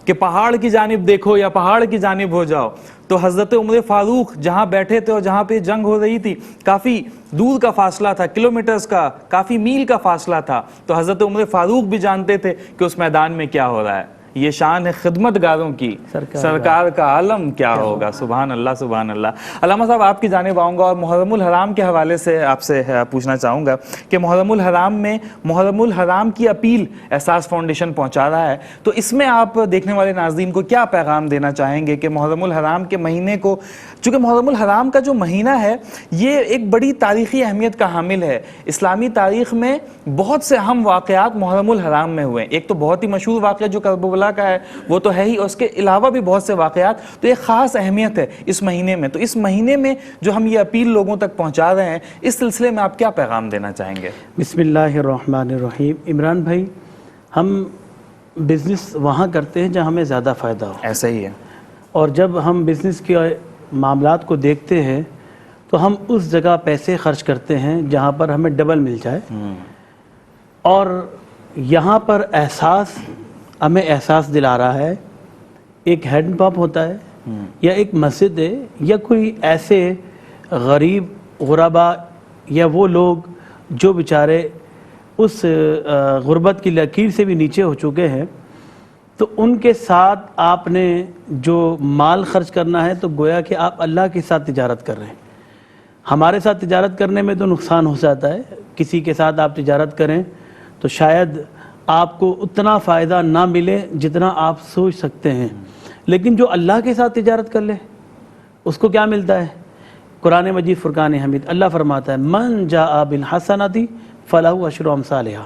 کہ پہاڑ کی جانب دیکھو یا پہاڑ کی جانب ہو جاؤ۔ تو حضرت عمر فاروق جہاں بیٹھے تھے اور جہاں پہ جنگ ہو رہی تھی کافی دور کا فاصلہ تھا، کلومیٹرز کا، کافی میل کا فاصلہ تھا، تو حضرت عمر فاروق بھی جانتے تھے کہ اس میدان میں کیا ہو رہا ہے۔ یہ شان ہے خدمتگاروں کی، سرکار کا عالم کیا ہوگا۔ سبحان اللہ، سبحان اللہ۔ علامہ صاحب آپ کی جانب آؤں گا اور محرم الحرام کے حوالے سے آپ سے پوچھنا چاہوں گا کہ محرم الحرام میں محرم الحرام کی اپیل احساس فاؤنڈیشن پہنچا رہا ہے، تو اس میں آپ دیکھنے والے ناظرین کو کیا پیغام دینا چاہیں گے کہ محرم الحرام کے مہینے کو، چونکہ محرم الحرام کا جو مہینہ ہے یہ ایک بڑی تاریخی اہمیت کا حامل ہے، اسلامی تاریخ میں بہت سے اہم واقعات محرم الحرام میں ہوئے ہیں۔ ایک تو بہت ہی مشہور واقعہ جو کربلا کا ہے وہ تو ہے ہی، اور اس کے علاوہ بھی بہت سے واقعات، تو ایک خاص اہمیت ہے اس مہینے میں۔ تو اس مہینے میں جو ہم یہ اپیل لوگوں تک پہنچا رہے ہیں، اس سلسلے میں آپ کیا پیغام دینا چاہیں گے؟ بسم اللہ الرحمن الرحیم۔ عمران بھائی، ہم بزنس وہاں کرتے ہیں جہاں ہمیں زیادہ فائدہ ہو، ایسا ہی ہے، اور جب ہم بزنس کے معاملات کو دیکھتے ہیں تو ہم اس جگہ پیسے خرچ کرتے ہیں جہاں پر ہمیں ڈبل مل جائے، اور یہاں پر ہمیں احساس دلا رہا ہے۔ ایک ہینڈ پمپ ہوتا ہے یا ایک مسجد ہے یا کوئی ایسے غریب غربا یا وہ لوگ جو بیچارے اس غربت کی لکیر سے بھی نیچے ہو چکے ہیں، تو ان کے ساتھ آپ نے جو مال خرچ کرنا ہے تو گویا کہ آپ اللہ کے ساتھ تجارت کر رہے ہیں۔ ہمارے ساتھ تجارت کرنے میں تو نقصان ہو جاتا ہے، کسی کے ساتھ آپ تجارت کریں تو شاید آپ کو اتنا فائدہ نہ ملے جتنا آپ سوچ سکتے ہیں، لیکن جو اللہ کے ساتھ تجارت کر لے اس کو کیا ملتا ہے؟ قرآن مجید فرقان حمید اللہ فرماتا ہے من جاء بالحسنۃ فلہ عشر امثالھا،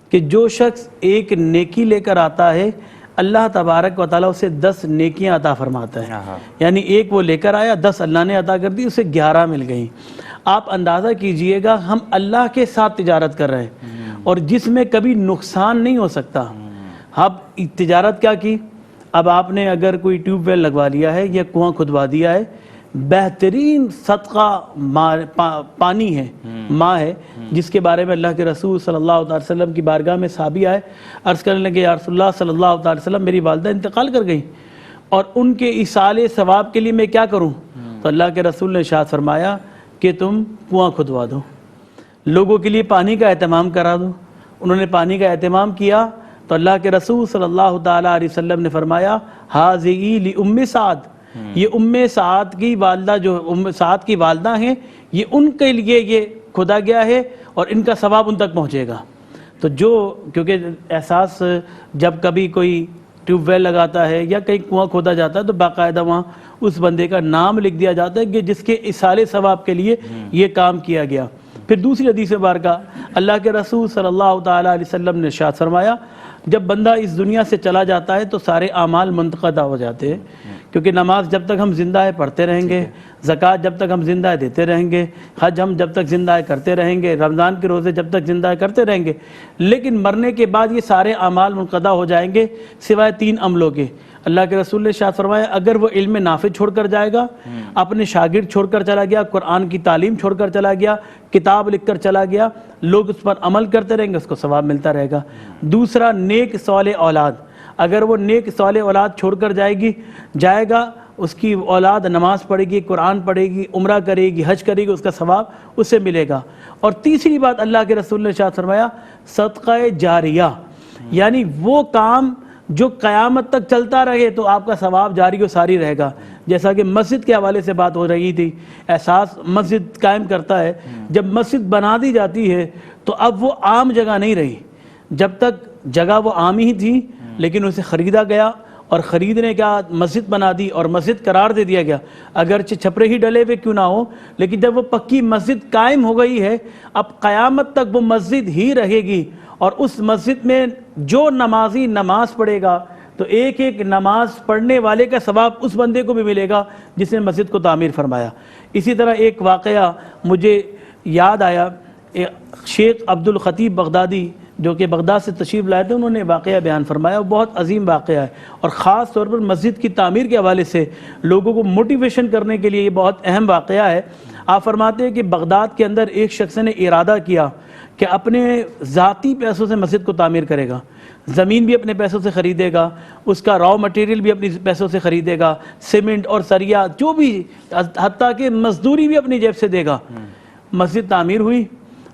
کہ جو شخص ایک نیکی لے کر آتا ہے اللہ تبارک و تعالیٰ اسے 10 نیکیاں عطا فرماتا ہے۔ یعنی ایک وہ لے کر آیا، 10 اللہ نے عطا کر دی، اسے 11 مل گئیں۔ آپ اندازہ کیجئے گا ہم اللہ کے ساتھ تجارت کر رہے ہیں اور جس میں کبھی نقصان نہیں ہو سکتا۔ اب تجارت کیا کی؟ اب آپ نے اگر کوئی ٹیوب ویل لگوا لیا ہے یا کنواں کھدوا دیا ہے، بہترین صدقہ پانی ہے، ماں ہے، جس کے بارے میں اللہ کے رسول صلی اللہ علیہ وسلم کی بارگاہ میں صحابی آئے، عرض کرنے لگے یا رسول اللہ صلی اللہ علیہ وسلم میری والدہ انتقال کر گئی اور ان کے ایصال ثواب کے لیے میں کیا کروں؟ تو اللہ کے رسول نے ارشاد فرمایا کہ تم کنواں کھدوا دو، لوگوں کے لیے پانی کا اہتمام کرا دو۔ انہوں نے پانی کا اہتمام کیا تو اللہ کے رسول صلی اللہ تعالیٰ علیہ وسلم نے فرمایا ہاذی لأم سعد، یہ ام سعد کی والدہ، جو ام سعد کی والدہ ہیں، یہ ان کے لیے یہ کھدا گیا ہے اور ان کا ثواب ان تک پہنچے گا۔ تو کیونکہ احساس جب کبھی کوئی ٹیوب ویل لگاتا ہے یا کہیں کنواں کھودا جاتا ہے تو باقاعدہ وہاں اس بندے کا نام لکھ دیا جاتا ہے کہ جس کے اصال ثواب کے لیے یہ کام کیا گیا۔ پھر دوسری حدیث مبارکہ اللہ کے رسول صلی اللہ تعالیٰ علیہ وسلم نے ارشاد فرمایا جب بندہ اس دنیا سے چلا جاتا ہے تو سارے اعمال منتقدہ ہو جاتے ہیں، کیونکہ نماز جب تک ہم زندہ ہے پڑھتے رہیں گے، زکوٰۃ جب تک ہم زندہ ہے دیتے رہیں گے، حج ہم جب تک زندہ ہے کرتے رہیں گے، رمضان کے روزے جب تک زندہ ہے کرتے رہیں گے، لیکن مرنے کے بعد یہ سارے اعمال منقطع ہو جائیں گے سوائے 3 عملوں کے۔ اللہ کے رسول نے ارشاد فرمایا اگر وہ علم نافع چھوڑ کر جائے گا، اپنے شاگرد چھوڑ کر چلا گیا، قرآن کی تعلیم چھوڑ کر چلا گیا، کتاب لکھ کر چلا گیا، لوگ اس پر عمل کرتے رہیں گے، اس کو ثواب ملتا رہے گا۔ دوسرا نیک صالح اولاد، اگر وہ نیک صالح اولاد چھوڑ کر جائے گا، اس کی اولاد نماز پڑھے گی، قرآن پڑھے گی، عمرہ کرے گی، حج کرے گی، اس کا ثواب اس سے ملے گا۔ اور تیسری بات اللہ کے رسول نے ارشاد فرمایا صدقہ جاریہ، یعنی وہ کام جو قیامت تک چلتا رہے تو آپ کا ثواب جاری و ساری رہے گا۔ جیسا کہ مسجد کے حوالے سے بات ہو رہی تھی، احساس مسجد قائم کرتا ہے، جب مسجد بنا دی جاتی ہے تو اب وہ عام جگہ نہیں رہی، جب تک جگہ وہ عام ہی تھی لیکن اسے خریدا گیا، اور خریدنے کا مسجد بنا دی اور مسجد قرار دے دیا گیا، اگرچہ چھپرے ہی ڈلے ہوئے کیوں نہ ہو، لیکن جب وہ پکی مسجد قائم ہو گئی ہے اب قیامت تک وہ مسجد ہی رہے گی، اور اس مسجد میں جو نمازی نماز پڑھے گا تو ایک ایک نماز پڑھنے والے کا ثواب اس بندے کو بھی ملے گا جس نے مسجد کو تعمیر فرمایا۔ اسی طرح ایک واقعہ مجھے یاد آیا، شیخ عبد الخطیب بغدادی جو کہ بغداد سے تشریف لائے تھے، انہوں نے واقعہ بیان فرمایا، وہ بہت عظیم واقعہ ہے، اور خاص طور پر مسجد کی تعمیر کے حوالے سے لوگوں کو موٹیویشن کرنے کے لیے یہ بہت اہم واقعہ ہے۔ آپ فرماتے ہیں کہ بغداد کے اندر ایک شخص نے ارادہ کیا کہ اپنے ذاتی پیسوں سے مسجد کو تعمیر کرے گا، زمین بھی اپنے پیسوں سے خریدے گا، اس کا راؤ مٹیریل بھی اپنے پیسوں سے خریدے گا، سیمنٹ اور سریا جو بھی، حتیٰ کہ مزدوری بھی اپنی جیب سے دے گا۔ مسجد تعمیر ہوئی،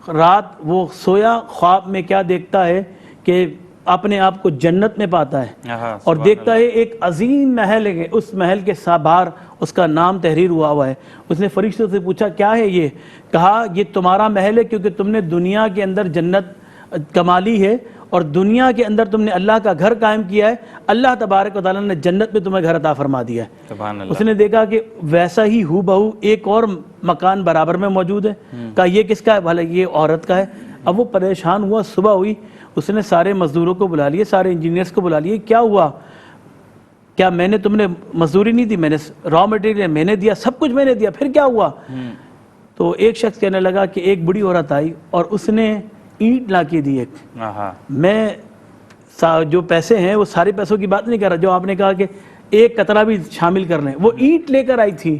رات وہ سویا، خواب میں کیا دیکھتا ہے کہ اپنے آپ کو جنت میں پاتا ہے، اور دیکھتا ہے ایک عظیم محل ہے، اس محل کے باہر اس کا نام تحریر ہوا ہے۔ اس نے فرشتوں سے پوچھا کیا ہے یہ؟ کہا یہ تمہارا محل ہے کیونکہ تم نے دنیا کے اندر جنت کما لی ہے، اور دنیا کے اندر تم نے اللہ کا گھر قائم کیا ہے، اللہ تبارک و تعالیٰ نے جنت میں تمہیں گھر عطا فرما دیا ہے۔ سبحان اللہ۔ اس نے دیکھا کہ ویسا ہی ہو بہو ایک اور مکان برابر میں موجود ہے، کہا یہ کس کا ہے؟ بھلا یہ عورت کا ہے۔ اب وہ پریشان ہوا، صبح ہوئی، اس نے سارے مزدوروں کو بلا لیے، سارے انجینئرز کو بلا لیے، کیا ہوا؟ کیا میں نے تم نے مزدوری نہیں دی؟ میں نے را مٹیریل میں نے دیا، سب کچھ میں نے دیا، پھر کیا ہوا؟ تو ایک شخص کہنے لگا کہ ایک بڑی عورت آئی اور اس نے اینٹ لا کے دی ایک۔ میں جو پیسے ہیں وہ سارے پیسوں کی بات نہیں کر رہا، جو آپ نے کہا کہ ایک قطرہ بھی شامل کر لیں، وہ اینٹ لے کر آئی تھی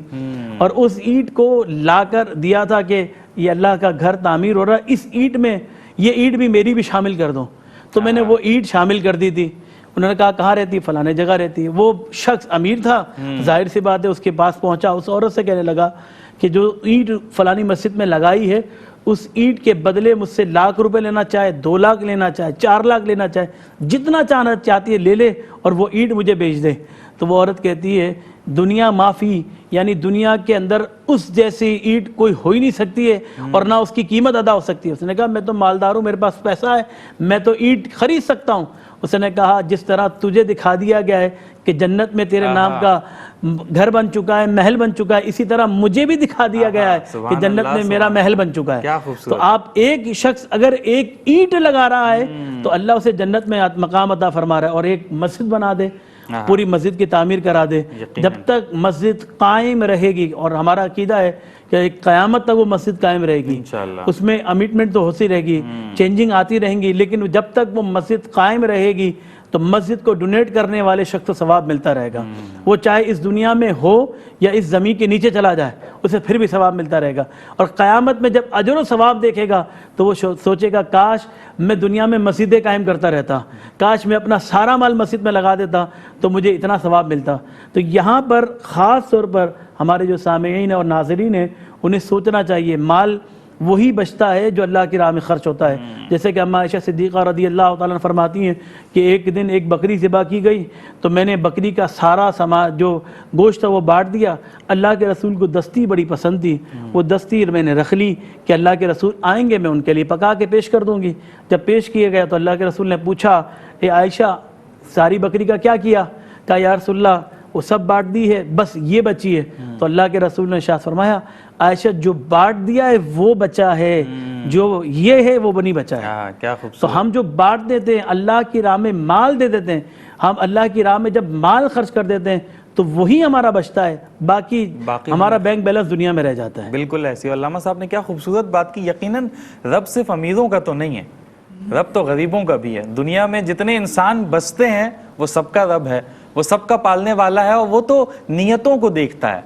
اور اس اینٹ کو لا کر دیا تھا کہ یہ اللہ کا گھر تعمیر ہو رہا ہے، اس اینٹ میں یہ اینٹ بھی میری بھی شامل کر دو۔ تو میں نے وہ اینٹ شامل کر دی تھی۔ انہوں نے کہا کہاں رہتی ہے؟ فلانے جگہ رہتی ہے۔ وہ شخص امیر تھا، ظاہر سی بات ہے، اس کے پاس پہنچا، اس عورت سے کہنے لگا کہ جو اینٹ فلانی مسجد میں لگائی ہے اس اینٹ کے بدلے مجھ سے 1,00,000 روپے لینا چاہے، 2 لاکھ لینا چاہے، 4 لاکھ لینا چاہے، جتنا چاہنا چاہتی ہے لے لے اور وہ اینٹ مجھے بیچ دے۔ تو وہ عورت کہتی ہے دنیا معافی، یعنی دنیا کے اندر اس جیسی اینٹ کوئی ہو ہی نہیں سکتی ہے اور نہ اس کی قیمت ادا ہو سکتی ہے۔ اس نے کہا میں تو مالدار ہوں، میرے پاس پیسہ ہے، میں تو اینٹ خرید سکتا ہوں۔ اس نے کہا جس طرح تجھے دکھا دیا گیا ہے کہ جنت میں تیرے نام کا گھر بن چکا ہے، محل بن چکا ہے، اسی طرح مجھے بھی دکھا دیا گیا ہے کہ جنت میں میرا محل بن چکا ہے۔ تو آپ ایک شخص اگر ایک اینٹ لگا رہا ہے تو اللہ اسے جنت میں مقام عطا فرما رہا ہے، اور ایک مسجد بنا دے، پوری مسجد کی تعمیر کرا دے، جب تک مسجد قائم رہے گی، اور ہمارا عقیدہ ہے کہ قیامت تک وہ مسجد قائم رہے گی، اس میں امیٹمنٹ تو ہوتی رہے گی، چینجنگ آتی رہیں گی، لیکن جب تک وہ مسجد قائم رہے گی تو مسجد کو ڈونیٹ کرنے والے شخص کو ثواب ملتا رہے گا، وہ چاہے اس دنیا میں ہو یا اس زمین کے نیچے چلا جائے، اسے پھر بھی ثواب ملتا رہے گا۔ اور قیامت میں جب اجر و ثواب دیکھے گا تو وہ سوچے گا کاش میں دنیا میں مسجدیں قائم کرتا رہتا، کاش میں اپنا سارا مال مسجد میں لگا دیتا تو مجھے اتنا ثواب ملتا۔ تو یہاں پر خاص طور پر ہمارے جو سامعین اور ناظرین ہیں انہیں سوچنا چاہیے، مال وہی بچتا ہے جو اللہ کی راہ میں خرچ ہوتا ہے۔ جیسے کہ اماں عائشہ صدیقہ رضی اللہ تعالیٰ عنہ فرماتی ہیں کہ ایک دن ایک بکری ذبح کی گئی تو میں نے بکری کا سارا جو گوشت تھا وہ بانٹ دیا۔ اللہ کے رسول کو دستی بڑی پسند تھی، وہ دستی میں نے رکھ لی کہ اللہ کے رسول آئیں گے میں ان کے لیے پکا کے پیش کر دوں گی۔ جب پیش کیا گیا تو اللہ کے رسول نے پوچھا اے عائشہ ساری بکری کا کیا کیا؟ کہا یا رسول اللہ وہ سب بانٹ دی ہے، بس یہ بچی ہے. تو اللہ کے رسول نے ارشاد فرمایا عائشہ جو بانٹ دیا ہے وہ بچا ہے، جو یہ ہے وہ نہیں بچا ہے. کیا خوبصورت. تو ہم جو بانٹ دیتے ہیں، اللہ کی راہ میں مال دے دیتے ہیں، ہم اللہ کی راہ میں جب مال خرچ کر دیتے ہیں تو وہی ہمارا بچتا ہے، باقی ہمارا بینک بیلنس دنیا میں رہ جاتا ہے. بالکل ایسی. علامہ صاحب نے کیا خوبصورت بات کی. یقیناً رب صرف امیروں کا تو نہیں ہے، رب تو غریبوں کا بھی ہے. دنیا میں جتنے انسان بستے ہیں وہ سب کا رب ہے، وہ سب کا پالنے والا ہے، اور وہ تو نیتوں کو دیکھتا ہے.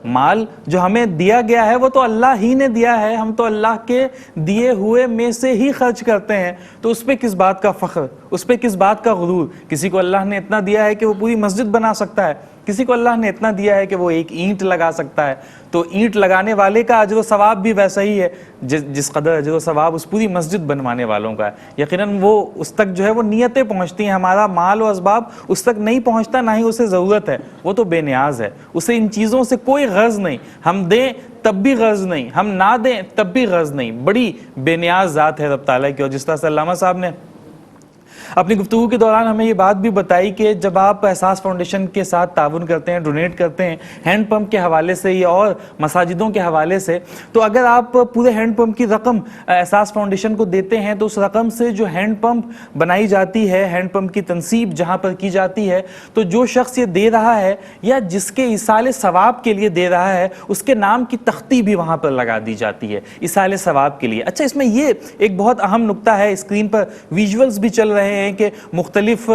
مال جو ہمیں دیا گیا ہے وہ تو اللہ ہی نے دیا ہے، ہم تو اللہ کے دیے ہوئے میں سے ہی خرچ کرتے ہیں. تو اس پہ کس بات کا فخر، اس پہ کس بات کا غرور. کسی کو اللہ نے اتنا دیا ہے کہ وہ پوری مسجد بنا سکتا ہے، کسی کو اللہ نے اتنا دیا ہے کہ وہ ایک اینٹ لگا سکتا ہے. تو اینٹ لگانے والے کا اجر و ثواب بھی ویسا ہی ہے جس قدر اجر و ثواب اس پوری مسجد بنوانے والوں کا ہے. یقیناً وہ اس تک جو ہے وہ نیتیں پہنچتی ہیں، ہمارا مال و اسباب اس تک نہیں پہنچتا، نہ ہی اسے ضرورت ہے. وہ تو بے نیاز ہے، اسے ان چیزوں سے کوئی غرض نہیں. ہم دیں تب بھی غرض نہیں، ہم نہ دیں تب بھی غرض نہیں. بڑی بے نیاز ذات ہے رب تعالیٰ کی. اور جس طرح سے علامہ صاحب نے اپنی گفتگو کے دوران ہمیں یہ بات بھی بتائی کہ جب آپ احساس فاؤنڈیشن کے ساتھ تعاون کرتے ہیں، ڈونیٹ کرتے ہیں ہینڈ پمپ کے حوالے سے یا اور مساجدوں کے حوالے سے، تو اگر آپ پورے ہینڈ پمپ کی رقم احساس فاؤنڈیشن کو دیتے ہیں تو اس رقم سے جو ہینڈ پمپ بنائی جاتی ہے، ہینڈ پمپ کی تنصیب جہاں پر کی جاتی ہے، تو جو شخص یہ دے رہا ہے یا جس کے ایصال ثواب کے لیے دے رہا ہے اس کے نام کی تختی بھی وہاں پر لگا دی جاتی ہے ایصال ثواب کے لیے. اچھا، اس میں یہ ایک بہت اہم نقطہ ہے، اسکرین پر ویژولز بھی چل رہے ہیں کہ مختلف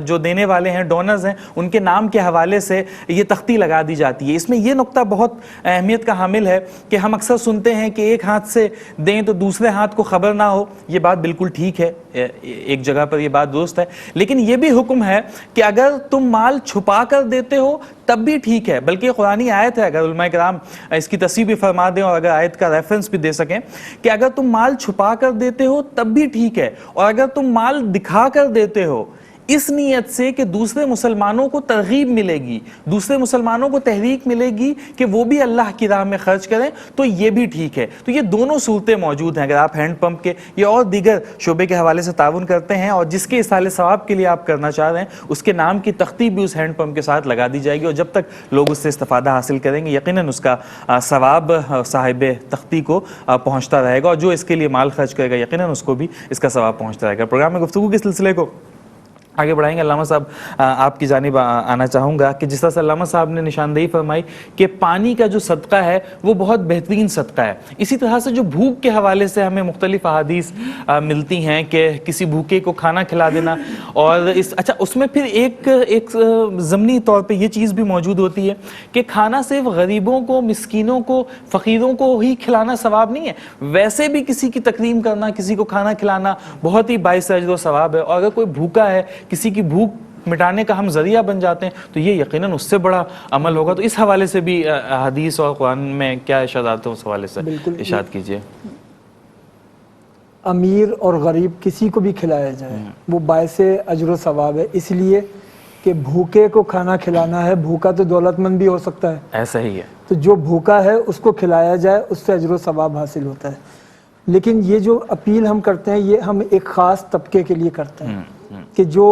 جو دینے والے ہیں، ڈونرز ہیں، ان کے نام کے حوالے سے یہ تختی لگا دی جاتی ہے. اس میں یہ نقطہ بہت اہمیت کا حامل ہے کہ ہم اکثر سنتے ہیں کہ ایک ہاتھ سے دیں تو دوسرے ہاتھ کو خبر نہ ہو. یہ بات بالکل ٹھیک ہے، ایک جگہ پر یہ بات درست ہے، لیکن یہ بھی حکم ہے کہ اگر تم مال چھپا کر دیتے ہو تب بھی ٹھیک ہے. بلکہ قرآنی آیت ہے، اگر علماء کرام اس کی تصحیح بھی فرما دیں اور اگر آیت کا ریفرنس بھی دے سکیں، کہ اگر تم مال چھپا کر دیتے ہو تب بھی ٹھیک ہے، اور اگر تم مال دکھا کر دیتے ہو اس نیت سے کہ دوسرے مسلمانوں کو ترغیب ملے گی، دوسرے مسلمانوں کو تحریک ملے گی کہ وہ بھی اللہ کی راہ میں خرچ کریں، تو یہ بھی ٹھیک ہے. تو یہ دونوں صورتیں موجود ہیں. اگر آپ ہینڈ پمپ کے یا اور دیگر شعبے کے حوالے سے تعاون کرتے ہیں اور جس کے ایصال ثواب کے لیے آپ کرنا چاہ رہے ہیں، اس کے نام کی تختی بھی اس ہینڈ پمپ کے ساتھ لگا دی جائے گی، اور جب تک لوگ اس سے استفادہ حاصل کریں گے یقیناً اس کا ثواب صاحب تختی کو پہنچتا رہے گا، اور جو اس کے لیے مال خرچ کرے گا یقیناً اس کو بھی اس کا ثواب پہنچتا رہے گا. پروگرام میں گفتگو کے سلسلے کو آگے بڑھائیں گے. علامہ صاحب آپ کی جانب آنا چاہوں گا کہ جس طرح سے علامہ صاحب نے نشاندہی فرمائی کہ پانی کا جو صدقہ ہے وہ بہت بہترین صدقہ ہے، اسی طرح سے جو بھوک کے حوالے سے ہمیں مختلف احادیث ملتی ہیں کہ کسی بھوکے کو کھانا کھلا دینا، اور اچھا اس میں پھر ایک ضمنی طور پہ یہ چیز بھی موجود ہوتی ہے کہ کھانا صرف غریبوں کو، مسکینوں کو، فقیروں کو ہی کھلانا ثواب نہیں ہے، ویسے بھی کسی کی تکریم کرنا، کسی کو کھانا کھلانا بہت ہی باعث اجر و ثواب ہے. اور اگر کوئی بھوکا ہے، کسی کی بھوک مٹانے کا ہم ذریعہ بن جاتے ہیں تو یہ یقیناً اس سے بڑا عمل ہوگا. تو اس حوالے سے بھی حدیث اور قرآن میں کیا ارشادات ہیں اس حوالے سے ارشاد کیجئے. امیر اور غریب کسی کو بھی کھلایا جائے وہ باعث اجر و ثواب ہے، اس لیے کہ بھوکے کو کھانا کھلانا ہے. بھوکا تو دولت مند بھی ہو سکتا ہے، ایسا ہی ہے. تو جو بھوکا ہے اس کو کھلایا جائے، اس سے اجر و ثواب حاصل ہوتا ہے. لیکن یہ جو اپیل ہم کرتے ہیں یہ ہم ایک خاص طبقے کے لیے کرتے ہیں کہ جو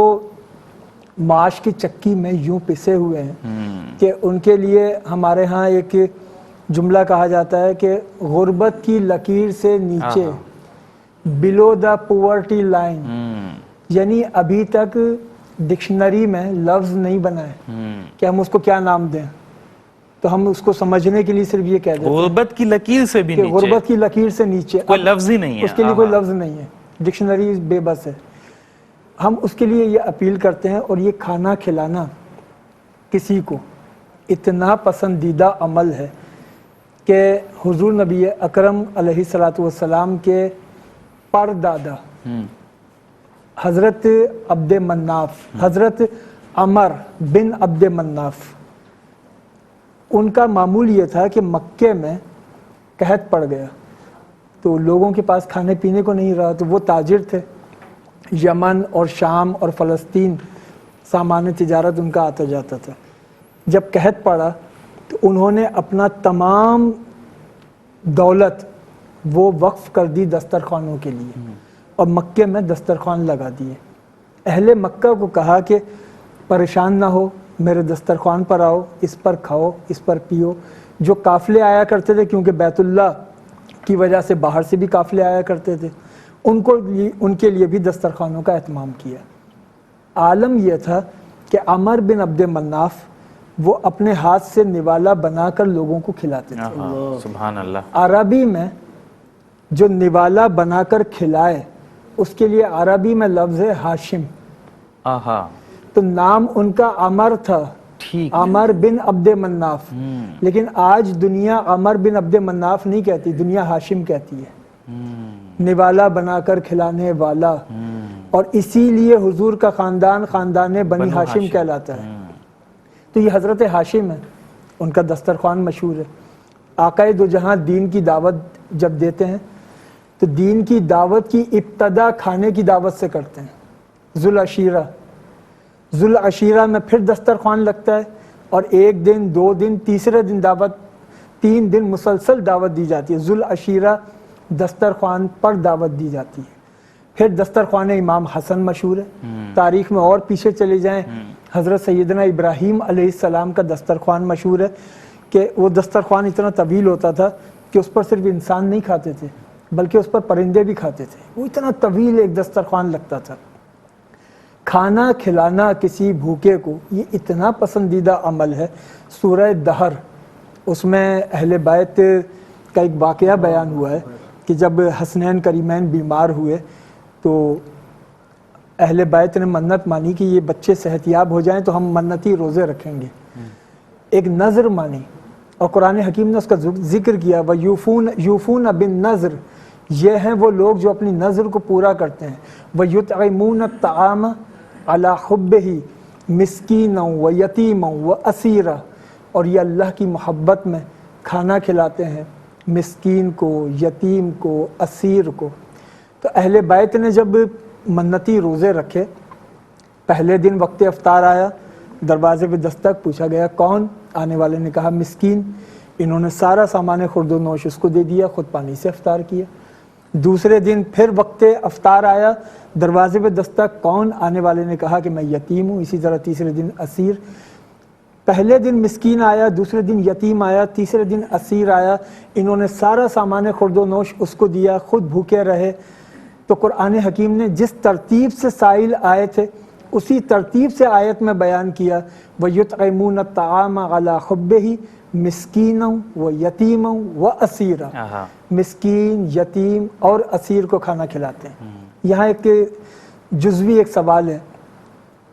معاش کی چکی میں یوں پسے ہوئے ہیں کہ ان کے لیے ہمارے ہاں ایک جملہ کہا جاتا ہے کہ غربت کی لکیر سے نیچے، بلو دا پوورٹی لائن، یعنی ابھی تک ڈکشنری میں لفظ نہیں بنا ہے کہ ہم اس کو کیا نام دیں. تو ہم اس کو سمجھنے کے لیے صرف یہ کہہ دیتے ہیں غربت کی لکیر سے بھی نیچے، غربت کی لکیر سے نیچے کوئی لفظ ہی نہیں ہے، اس کے لیے کوئی لفظ نہیں ہے، ڈکشنری بے بس ہے. ہم اس کے لیے یہ اپیل کرتے ہیں، اور یہ کھانا کھلانا کسی کو اتنا پسندیدہ عمل ہے کہ حضور نبی اکرم علیہ الصلوۃ والسلام کے پردادا حضرت عبد مناف، حضرت عمر بن عبد مناف، ان کا معمول یہ تھا کہ مکے میں قحط پڑ گیا تو لوگوں کے پاس کھانے پینے کو نہیں رہا، تو وہ تاجر تھے، یمن اور شام اور فلسطین سامان تجارت ان کا آتا جاتا تھا. جب قحط پڑا تو انہوں نے اپنا تمام دولت وہ وقف کر دی دسترخوانوں کے لیے، اور مکے میں دسترخوان لگا دیے. اہل مکہ کو کہا کہ پریشان نہ ہو، میرے دسترخوان پر آؤ، اس پر کھاؤ، اس پر پیو۔ جو قافلے آیا کرتے تھے، کیونکہ بیت اللہ کی وجہ سے باہر سے بھی قافلے آیا کرتے تھے، ان کے لیے بھی دسترخوانوں کا اہتمام کیا۔ عالم یہ تھا کہ عمر بن عبد مناف وہ اپنے ہاتھ سے نوالا بنا کر لوگوں کو کھلاتے تھے۔ سبحان اللہ۔ عربی میں جو نوالا بنا کر کھلائے، اس کے لیے عربی میں لفظ ہے ہاشم۔ تو نام ان کا عمر تھا، عمر بن عبد مناف، لیکن آج دنیا عمر بن عبد مناف نہیں کہتی، دنیا ہاشم کہتی ہے، نوالا بنا کر کھلانے والا۔ اور اسی لیے حضور کا خاندان خاندان بنی ہاشم کہلاتا ہے۔ تو یہ حضرت ہاشم ہے، ان کا دسترخوان مشہور ہے۔ آقا دو جہاں دین کی دعوت جب دیتے ہیں تو دین کی دعوت کی ابتدا کھانے کی دعوت سے کرتے ہیں۔ ذوالعشیرہ میں پھر دسترخوان لگتا ہے، اور ایک دن، 2 دن، تیسرے دن دعوت، 3 دن مسلسل دعوت دی جاتی ہے۔ ذوالعشیرہ دسترخوان پر دعوت دی جاتی ہے۔ پھر دسترخوان امام حسن مشہور ہے۔ تاریخ میں اور پیچھے چلے جائیں، حضرت سیدنا ابراہیم علیہ السلام کا دسترخوان مشہور ہے کہ وہ دسترخوان اتنا طویل ہوتا تھا کہ اس پر صرف انسان نہیں کھاتے تھے بلکہ اس پر پرندے بھی کھاتے تھے، وہ اتنا طویل ایک دسترخوان لگتا تھا۔ کھانا کھلانا کسی بھوکے کو یہ اتنا پسندیدہ عمل ہے۔ سورہ دہر، اس میں اہل بیت کا ایک واقعہ بیان ہوا ہے کہ جب حسنین کریمین بیمار ہوئے تو اہل بیت نے منت مانی کہ یہ بچے صحت یاب ہو جائیں تو ہم منتی روزے رکھیں گے، ایک نظر مانی، اور قرآن حکیم نے اس کا ذکر کیا، وَيُوفُونَ بِالنَّذْرِ، یہ ہیں وہ لوگ جو اپنی نظر کو پورا کرتے ہیں، وَيُطْعِمُونَ الطَّعَامَ عَلَى حُبِّهِ مِسْكِينًا وَيَتِيمًا وَأَسِيرًا، اور یہ اللہ کی محبت میں کھانا کھلاتے ہیں مسکین کو، یتیم کو، اسیر کو۔ تو اہل بیت نے جب منتی روزے رکھے، پہلے دن وقت افطار آیا، دروازے پہ دستک، پوچھا گیا کون؟ آنے والے نے کہا مسکین۔ انہوں نے سارا سامان خورد و نوش اس کو دے دیا، خود پانی سے افطار کیا۔ دوسرے دن پھر وقت افطار آیا، دروازے پہ دستک، کون؟ آنے والے نے کہا کہ میں یتیم ہوں۔ اسی طرح تیسرے دن اسیر۔ پہلے دن مسکین آیا، دوسرے دن یتیم آیا، تیسرے دن اسیر آیا۔ انہوں نے سارا سامان خورد و نوش اس کو دیا، خود بھوکے رہے۔ تو قرآن حکیم نے جس ترتیب سے سائل آئے تھے اسی ترتیب سے آیت میں بیان کیا، وَيُطْعِمُونَ الطَّعَامَ عَلَى حُبِّهِ مِسْكِينًا وَيَتِيمًا وَأَسِيرًا، مسکین، یتیم اور اسیر کو کھانا کھلاتے ہیں۔ یہاں ایک جزوی ایک سوال ہے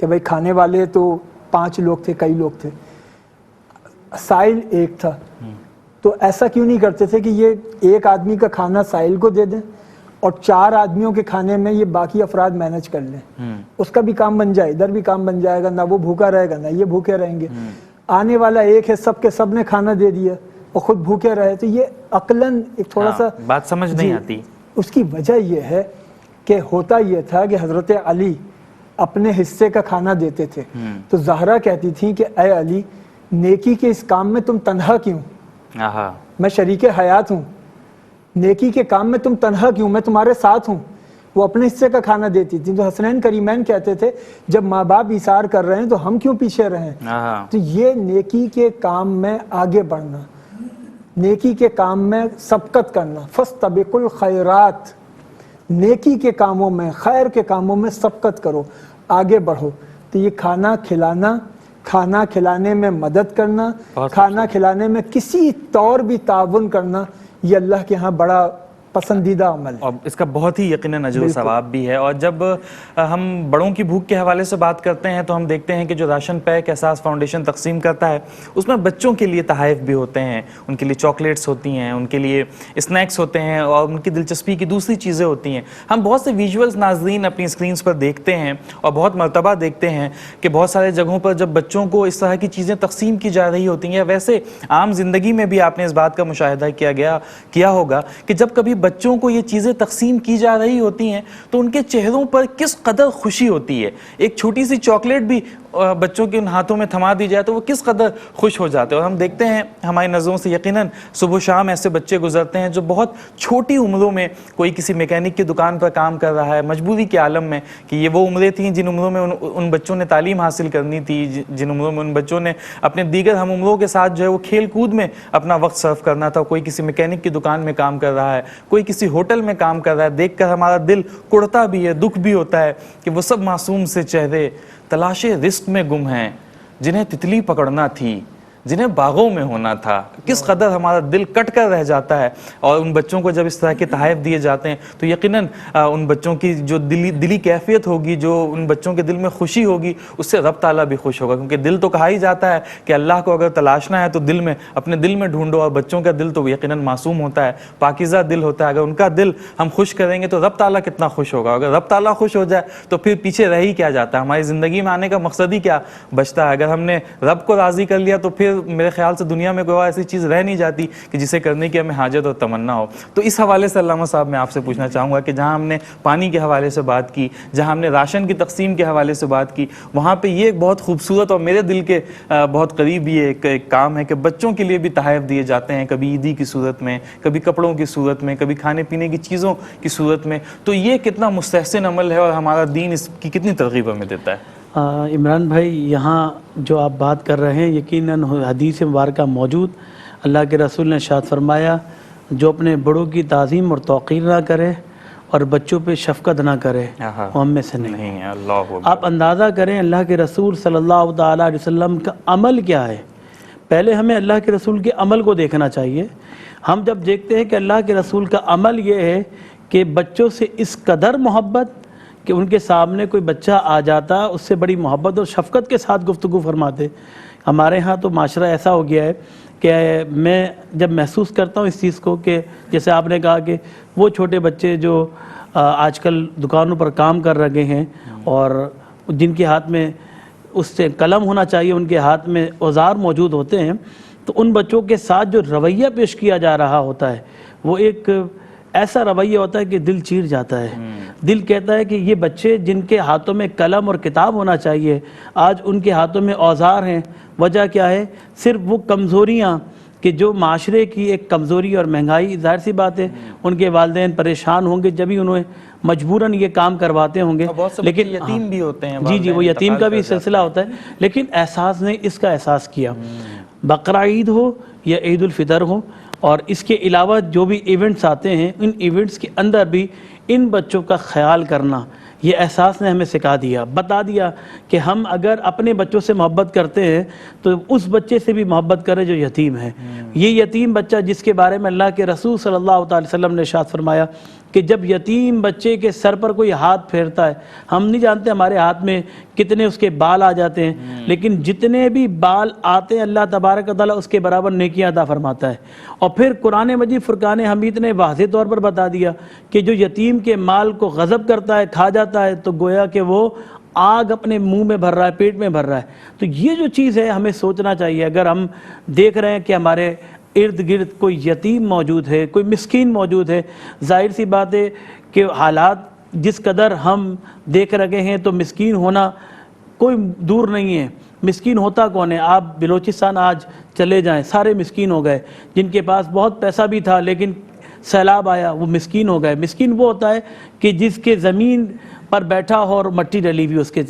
کہ بھئی کھانے والے تو 5 لوگ تھے، کئی لوگ تھے، سائل ایک تھا، تو ایسا کیوں نہیں کرتے تھے کہ یہ ایک آدمی کا کھانا سائل کو دے دیں اور 4 آدمیوں کے کھانے میں یہ باقی افراد مینج کر لیں، اس کا بھی کام بن جائے، ادھر بھی کام بن جائے گا، نہ وہ بھوکا رہے گا نہ یہ بھوکے رہیں گے۔ آنے والا ایک ہے، سب کے سب نے کھانا دے دیا اور خود بھوکے رہے، تو یہ عقلاً ایک تھوڑا سا بات سمجھ نہیں آتی۔ اس کی وجہ یہ ہے کہ ہوتا یہ تھا کہ حضرت علی اپنے حصے کا کھانا دیتے تھے، تو زہرا کہتی تھیں کہ اے علی، نیکی کے اس کام میں تم تنہا کیوں؟ میں شریک حیات ہوں، نیکی کے کام میں تم تنہا کیوں؟ میں تمہارے ساتھ ہوں۔ وہ اپنے حصے کا کھانا دیتی تھی۔ تو حسنین کریمین کہتے تھے جب ماں باپ ایثار کر رہے ہیں تو ہم کیوں پیچھے رہیں؟ تو یہ نیکی کے کام میں آگے بڑھنا، نیکی کے کام میں سبقت کرنا، فاستبقوا الخیرات، نیکی کے کاموں میں، خیر کے کاموں میں سبقت کرو، آگے بڑھو۔ تو یہ کھانا کھلانا، کھانا کھلانے میں مدد کرنا، کھانا کھلانے میں کسی طور بھی تعاون کرنا، یہ اللہ کے ہاں بڑا پسندیدہ عمل ہے، اور اس کا بہت ہی یقیناً اجر و ثواب بھی ہے۔ اور جب ہم بڑوں کی بھوک کے حوالے سے بات کرتے ہیں تو ہم دیکھتے ہیں کہ جو راشن پیک احساس فاؤنڈیشن تقسیم کرتا ہے اس میں بچوں کے لیے تحائف بھی ہوتے ہیں، ان کے لیے چاکلیٹس ہوتی ہیں، ان کے لیے اسنیکس ہوتے ہیں، اور ان کی دلچسپی کی دوسری چیزیں ہوتی ہیں۔ ہم بہت سے ویژولز ناظرین اپنی اسکرینز پر دیکھتے ہیں اور بہت مرتبہ دیکھتے ہیں کہ بہت سارے جگہوں پر جب بچوں کو اس طرح کی چیزیں تقسیم کی جا رہی ہوتی ہیں، یا ویسے عام زندگی میں بھی آپ نے اس بات کا مشاہدہ کیا ہوگا کہ جب کبھی بچوں کو یہ چیزیں تقسیم کی جا رہی ہوتی ہیں تو ان کے چہروں پر کس قدر خوشی ہوتی ہے۔ ایک چھوٹی سی چاکلیٹ بھی بچوں کے ان ہاتھوں میں تھما دی جائے تو وہ کس قدر خوش ہو جاتے ہیں. اور ہم دیکھتے ہیں ہماری نظروں سے یقیناً صبح و شام ایسے بچے گزرتے ہیں جو بہت چھوٹی عمروں میں کوئی کسی میکینک کی دکان پر کام کر رہا ہے, مجبوری کے عالم میں, کہ یہ وہ عمریں تھیں جن عمروں میں ان بچوں نے تعلیم حاصل کرنی تھی, جن عمروں میں ان بچوں نے اپنے دیگر ہم عمروں کے ساتھ جو ہے وہ کھیل کود میں اپنا وقت صرف کرنا تھا. کوئی کسی میکینک کی دکان میں کام کر رہا ہے, کوئی کسی ہوٹل میں کام کر رہا ہے. دیکھ کر ہمارا دل کڑتا بھی ہے, دکھ بھی ہوتا ہے کہ وہ سب معصوم سے چہرے تلاش رزق میں گم ہیں جنہیں تتلی پکڑنا تھی, جنہیں باغوں میں ہونا تھا. کس قدر ہمارا دل کٹ کر رہ جاتا ہے. اور ان بچوں کو جب اس طرح کے تحائف دیے جاتے ہیں تو یقیناً ان بچوں کی جو دلی کیفیت ہوگی, جو ان بچوں کے دل میں خوشی ہوگی, اس سے رب تعالیٰ بھی خوش ہوگا. کیونکہ دل تو کہا ہی جاتا ہے کہ اللہ کو اگر تلاشنا ہے تو دل میں, اپنے دل میں ڈھونڈو. اور بچوں کا دل تو یقیناً معصوم ہوتا ہے, پاکیزہ دل ہوتا ہے. اگر ان کا دل ہم خوش کریں گے تو رب تعالیٰ کتنا خوش ہوگا. اگر رب تعالیٰ خوش ہو جائے تو پھر پیچھے رہ ہی کیا جاتا ہے, ہماری زندگی میں آنے کا مقصد ہی کیا بچتا ہے. اگر ہم نے رب کو راضی کر لیا تو پھر میرے خیال سے دنیا میں کوئی ایسی چیز رہ نہیں جاتی کہ جسے کرنے کی ہمیں حاجت اور تمنا ہو. تو اس حوالے سے علامہ صاحب میں آپ سے پوچھنا چاہوں گا کہ جہاں ہم نے پانی کے حوالے سے بات کی, جہاں ہم نے راشن کی تقسیم کے حوالے سے بات کی, وہاں پہ یہ ایک بہت خوبصورت اور میرے دل کے بہت قریب یہ ایک کام ہے کہ بچوں کے لیے بھی تحائف دیے جاتے ہیں, کبھی عیدی کی صورت میں, کبھی کپڑوں کی صورت میں, کبھی کھانے پینے کی چیزوں کی صورت میں. تو یہ کتنا مستحسن عمل ہے اور ہمارا دین اس کی کتنی ترغیب ہمیں دیتا ہے. عمران بھائی, یہاں جو آپ بات کر رہے ہیں یقیناً حدیث مبارکہ موجود. اللہ کے رسول نے ارشاد فرمایا, جو اپنے بڑوں کی تعظیم اور توقیر نہ کرے اور بچوں پہ شفقت نہ کرے وہ ہم میں سے نہیں ہے. اللہ آپ اندازہ کریں اللہ کے رسول صلی اللہ تعالیٰ علیہ وسلم کا عمل کیا ہے. پہلے ہمیں اللہ کے رسول کے عمل کو دیکھنا چاہیے. ہم جب دیکھتے ہیں کہ اللہ کے رسول کا عمل یہ ہے کہ بچوں سے اس قدر محبت کہ ان کے سامنے کوئی بچہ آ جاتا اس سے بڑی محبت اور شفقت کے ساتھ گفتگو فرماتے. ہمارے ہاں تو معاشرہ ایسا ہو گیا ہے کہ میں جب محسوس کرتا ہوں اس چیز کو کہ جیسے آپ نے کہا کہ وہ چھوٹے بچے جو آج کل دکانوں پر کام کر رہے ہیں اور جن کے ہاتھ میں اس سے قلم ہونا چاہیے, ان کے ہاتھ میں اوزار موجود ہوتے ہیں, تو ان بچوں کے ساتھ جو رویہ پیش کیا جا رہا ہوتا ہے وہ ایک ایسا رویہ ہوتا ہے کہ دل چیر جاتا ہے. دل کہتا ہے کہ یہ بچے جن کے ہاتھوں میں قلم اور کتاب ہونا چاہیے آج ان کے ہاتھوں میں اوزار ہیں. وجہ کیا ہے؟ صرف وہ کمزوریاں کہ جو معاشرے کی ایک کمزوری اور مہنگائی, ظاہر سی بات ہے ان کے والدین پریشان ہوں گے جبھی انہیں مجبوراً یہ کام کرواتے ہوں گے. لیکن یتیم بھی ہوتے ہیں, جی وہ یتیم کا بھی سلسلہ ہوتا ہے. لیکن احساس نے اس کا احساس کیا, بقرہ عید ہو یا عید الفطر ہو اور اس کے علاوہ جو بھی ایونٹس آتے ہیں, ان ایونٹس کے اندر بھی ان بچوں کا خیال کرنا, یہ احساس نے ہمیں سکھا دیا, بتا دیا کہ ہم اگر اپنے بچوں سے محبت کرتے ہیں تو اس بچے سے بھی محبت کریں جو یتیم ہے. یہ یتیم بچہ جس کے بارے میں اللہ کے رسول صلی اللہ تعالی وسلم نے ارشاد فرمایا کہ جب یتیم بچے کے سر پر کوئی ہاتھ پھیرتا ہے, ہم نہیں جانتے ہمارے ہاتھ میں کتنے اس کے بال آ جاتے ہیں, لیکن جتنے بھی بال آتے ہیں اللہ تبارک و تعالیٰ اس کے برابر نیکیاں عطا فرماتا ہے. اور پھر قرآن مجید فرقان حمید نے واضح طور پر بتا دیا کہ جو یتیم کے مال کو غضب کرتا ہے, کھا جاتا ہے, تو گویا کہ وہ آگ اپنے منہ میں بھر رہا ہے, پیٹ میں بھر رہا ہے. تو یہ جو چیز ہے ہمیں سوچنا چاہیے. اگر ہم دیکھ رہے ہیں کہ ہمارے ارد گرد کوئی یتیم موجود ہے, کوئی مسکین موجود ہے, ظاہر سی بات ہے کہ حالات جس قدر ہم دیکھ رہے ہیں تو مسکین ہونا کوئی دور نہیں ہے. مسکین ہوتا کون ہے؟ آپ بلوچستان آج چلے جائیں, سارے مسکین ہو گئے. جن کے پاس بہت پیسہ بھی تھا لیکن سیلاب آیا وہ مسکین ہو گئے. مسکین وہ ہوتا ہے کہ جس کے زمین پر بیٹھا ہو اور مٹی ڈلی ہوئی اس کے.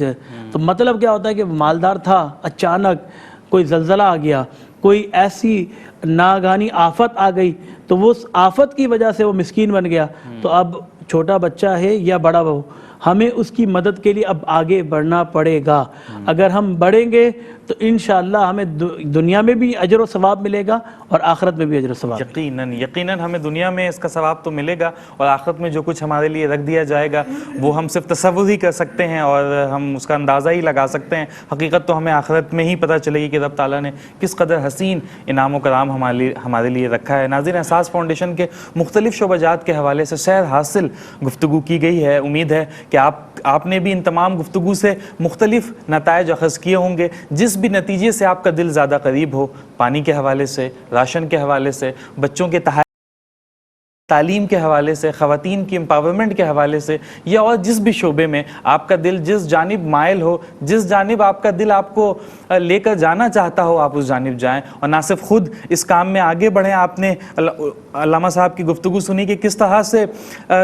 تو مطلب کیا ہوتا ہے کہ وہ مالدار تھا, اچانک کوئی زلزلہ آ گیا, کوئی ایسی ناگہانی آفت آ گئی تو وہ اس آفت کی وجہ سے وہ مسکین بن گیا. تو اب چھوٹا بچہ ہے یا بڑا ہو, ہمیں اس کی مدد کے لیے اب آگے بڑھنا پڑے گا. اگر ہم بڑھیں گے تو انشاءاللہ ہمیں دنیا میں بھی اجر و ثواب ملے گا اور آخرت میں بھی اجر و ثواب. یقیناً ہمیں دنیا میں اس کا ثواب تو ملے گا اور آخرت میں جو کچھ ہمارے لیے رکھ دیا جائے گا وہ ہم صرف تصور ہی کر سکتے ہیں اور ہم اس کا اندازہ ہی لگا سکتے ہیں. حقیقت تو ہمیں آخرت میں ہی پتہ چلے گی کہ رب تعالیٰ نے کس قدر حسین انعام و کرام ہمارے لیے رکھا ہے. ناظرین, احساس فاؤنڈیشن کے مختلف شعبہ جات کے حوالے سے سیر حاصل گفتگو کی گئی ہے. امید ہے کہ آپ نے بھی ان تمام گفتگو سے مختلف نتائج اخذ کیے ہوں گے. جس بھی نتیجے سے آپ کا دل زیادہ قریب ہو, پانی کے حوالے سے, راشن کے حوالے سے, بچوں کے تعلیم کے حوالے سے، خواتین کی امپاورمنٹ کے حوالے سے، یا اور جس بھی شعبے میں آپ کا دل جس جانب مائل ہو، جس جانب آپ کا دل آپ کو لے کر جانا چاہتا ہو، آپ اس جانب جائیں، اور نہ صرف خود اس کام میں آگے بڑھیں۔ آپ نے علامہ صاحب کی گفتگو سنی کہ کس طرح سے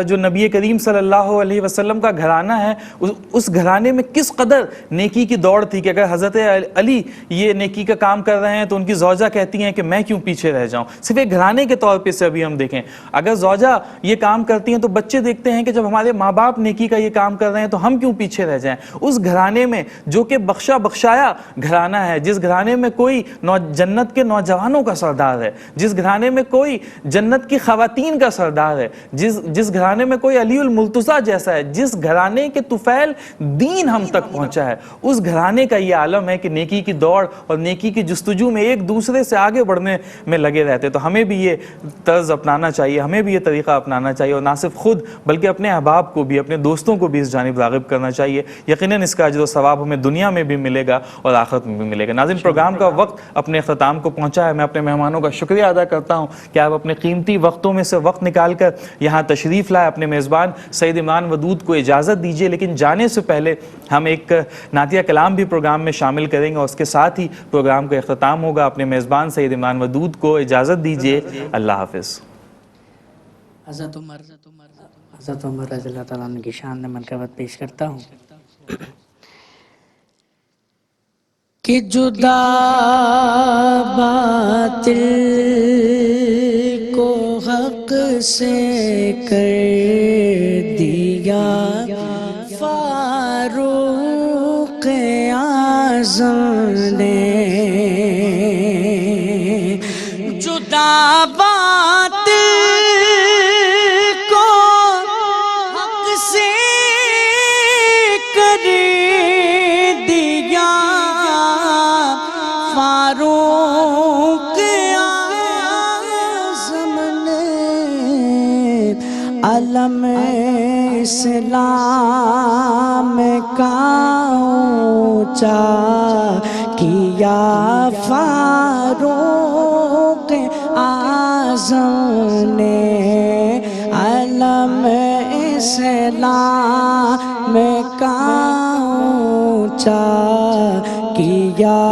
جو نبی کریم صلی اللہ علیہ وسلم کا گھرانہ ہے، اس گھرانے میں کس قدر نیکی کی دوڑ تھی کہ اگر حضرت علی یہ نیکی کا کام کر رہے ہیں تو ان کی زوجہ کہتی ہیں کہ میں کیوں پیچھے رہ جاؤں۔ صرف ایک گھرانے کے طور پہ سے ابھی ہم دیکھیں، اگر زوجہ یہ کام کرتی ہیں تو بچے دیکھتے ہیں کہ جب ہمارے ماں باپ نیکی کا یہ کام کر رہے ہیں تو ہم کیوں پیچھے رہ جائیں۔ اس گھرانے میں جو کہ بخشا بخشایا گھرانہ ہے، جس گھرانے میں کوئی جنت کے نوجوانوں کا سردار ہے، جس گھرانے میں کوئی جنت کی خواتین کا سردار ہے، جس گھرانے میں کوئی علی المرتضیٰ جیسا ہے، جس گھرانے کے طفیل دین ہم تک پہنچا ہے، اس گھرانے کا یہ عالم ہے کہ نیکی کی دوڑ اور نیکی کی جستجو میں ایک دوسرے سے آگے بڑھنے میں لگے رہتے۔ تو ہمیں بھی یہ طرز اپنانا چاہیے، ہمیں بھی یہ طریقہ اپنانا چاہیے، اور نہ صرف خود بلکہ اپنے احباب کو بھی، اپنے دوستوں کو بھی اس جانب راغب کرنا چاہیے۔ یقیناً اس کا اجر و ثواب ہمیں دنیا میں بھی ملے گا اور آخرت میں بھی ملے گا۔ ناظرین، پروگرام کا وقت اپنے اختتام کو پہنچا ہے۔ میں اپنے مہمانوں کا شکریہ ادا کرتا ہوں کہ آپ اپنے قیمتی وقتوں میں سے وقت نکال کر یہاں تشریف لائے۔ اپنے میزبان سید عمران ودود کو اجازت دیجیے، لیکن جانے سے پہلے ہم ایک نعتیہ کلام بھی پروگرام میں شامل کریں گے اور اس کے ساتھ ہی پروگرام کا اختتام ہوگا۔ اپنے میزبان سید عمران ودود کو اجازت دیجیے۔ اللہ حافظ۔ حضرت عمر رضی اللہ تعالیٰ عنہ کی شان میں منقبت پیش کرتا ہوں کہ جدا باطل کو حق سے کر دیا فاروق اعظم نے، جدا باطل کو حق سے کر دیا فاروق اعظم نے، علم اسلام کا اونچا کیا فاروق اعظم نے، علم اسلام کا اونچا کیا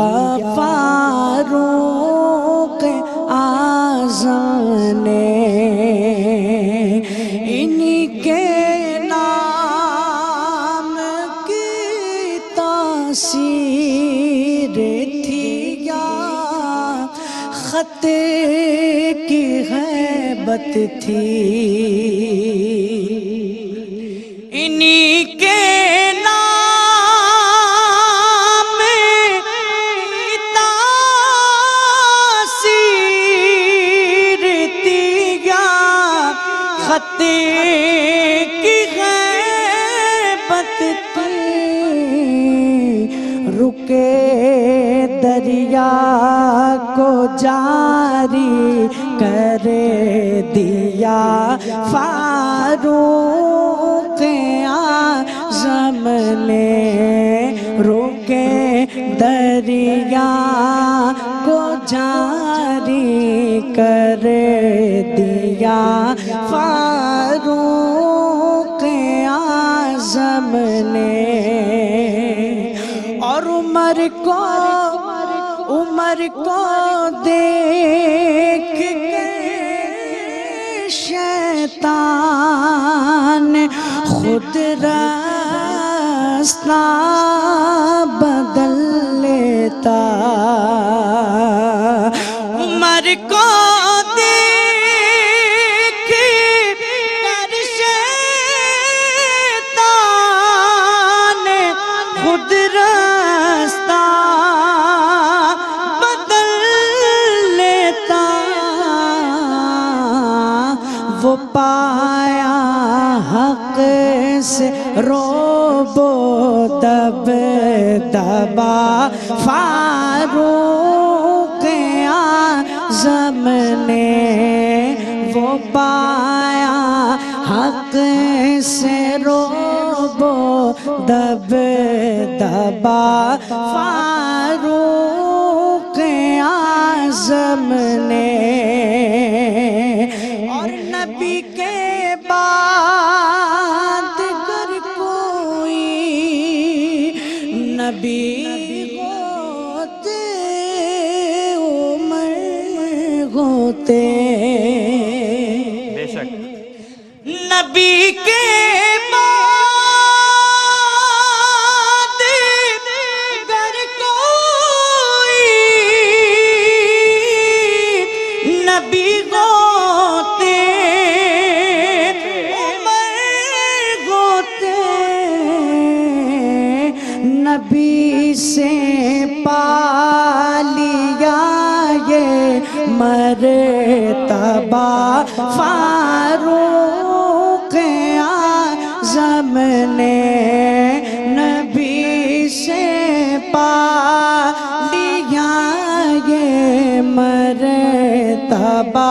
فاروق اعظم نے، انہی کے نام کی تاثیر تھی یا خط کی غیبت تھی، انہی کے نام کی تاثیر تھی یا خط کی غیبت تھی، رکے دریا کو جاری کر دیا فاروق اعظم نے، رکے دریا کو جاری کر دیا فاروق اعظم نے، اور عمر کو دیکھ کے شیطان خود راستہ بدل لیتا، عمر کو دیکھ کر شیطان خود راستہ بدل لیتا، وہ پایا حق سے روب و دب دبا فاروق اعظم نے، وہ پایا حق سے روب و دب دبا فاروق اعظم نے، اور نبی کے بعد گر کوئی نبی ہوتے عمر ہوتے نبی سے پالیا یہ مرتبہ فاروق اعظم نے نبی سے پالیا یہ مرتبہ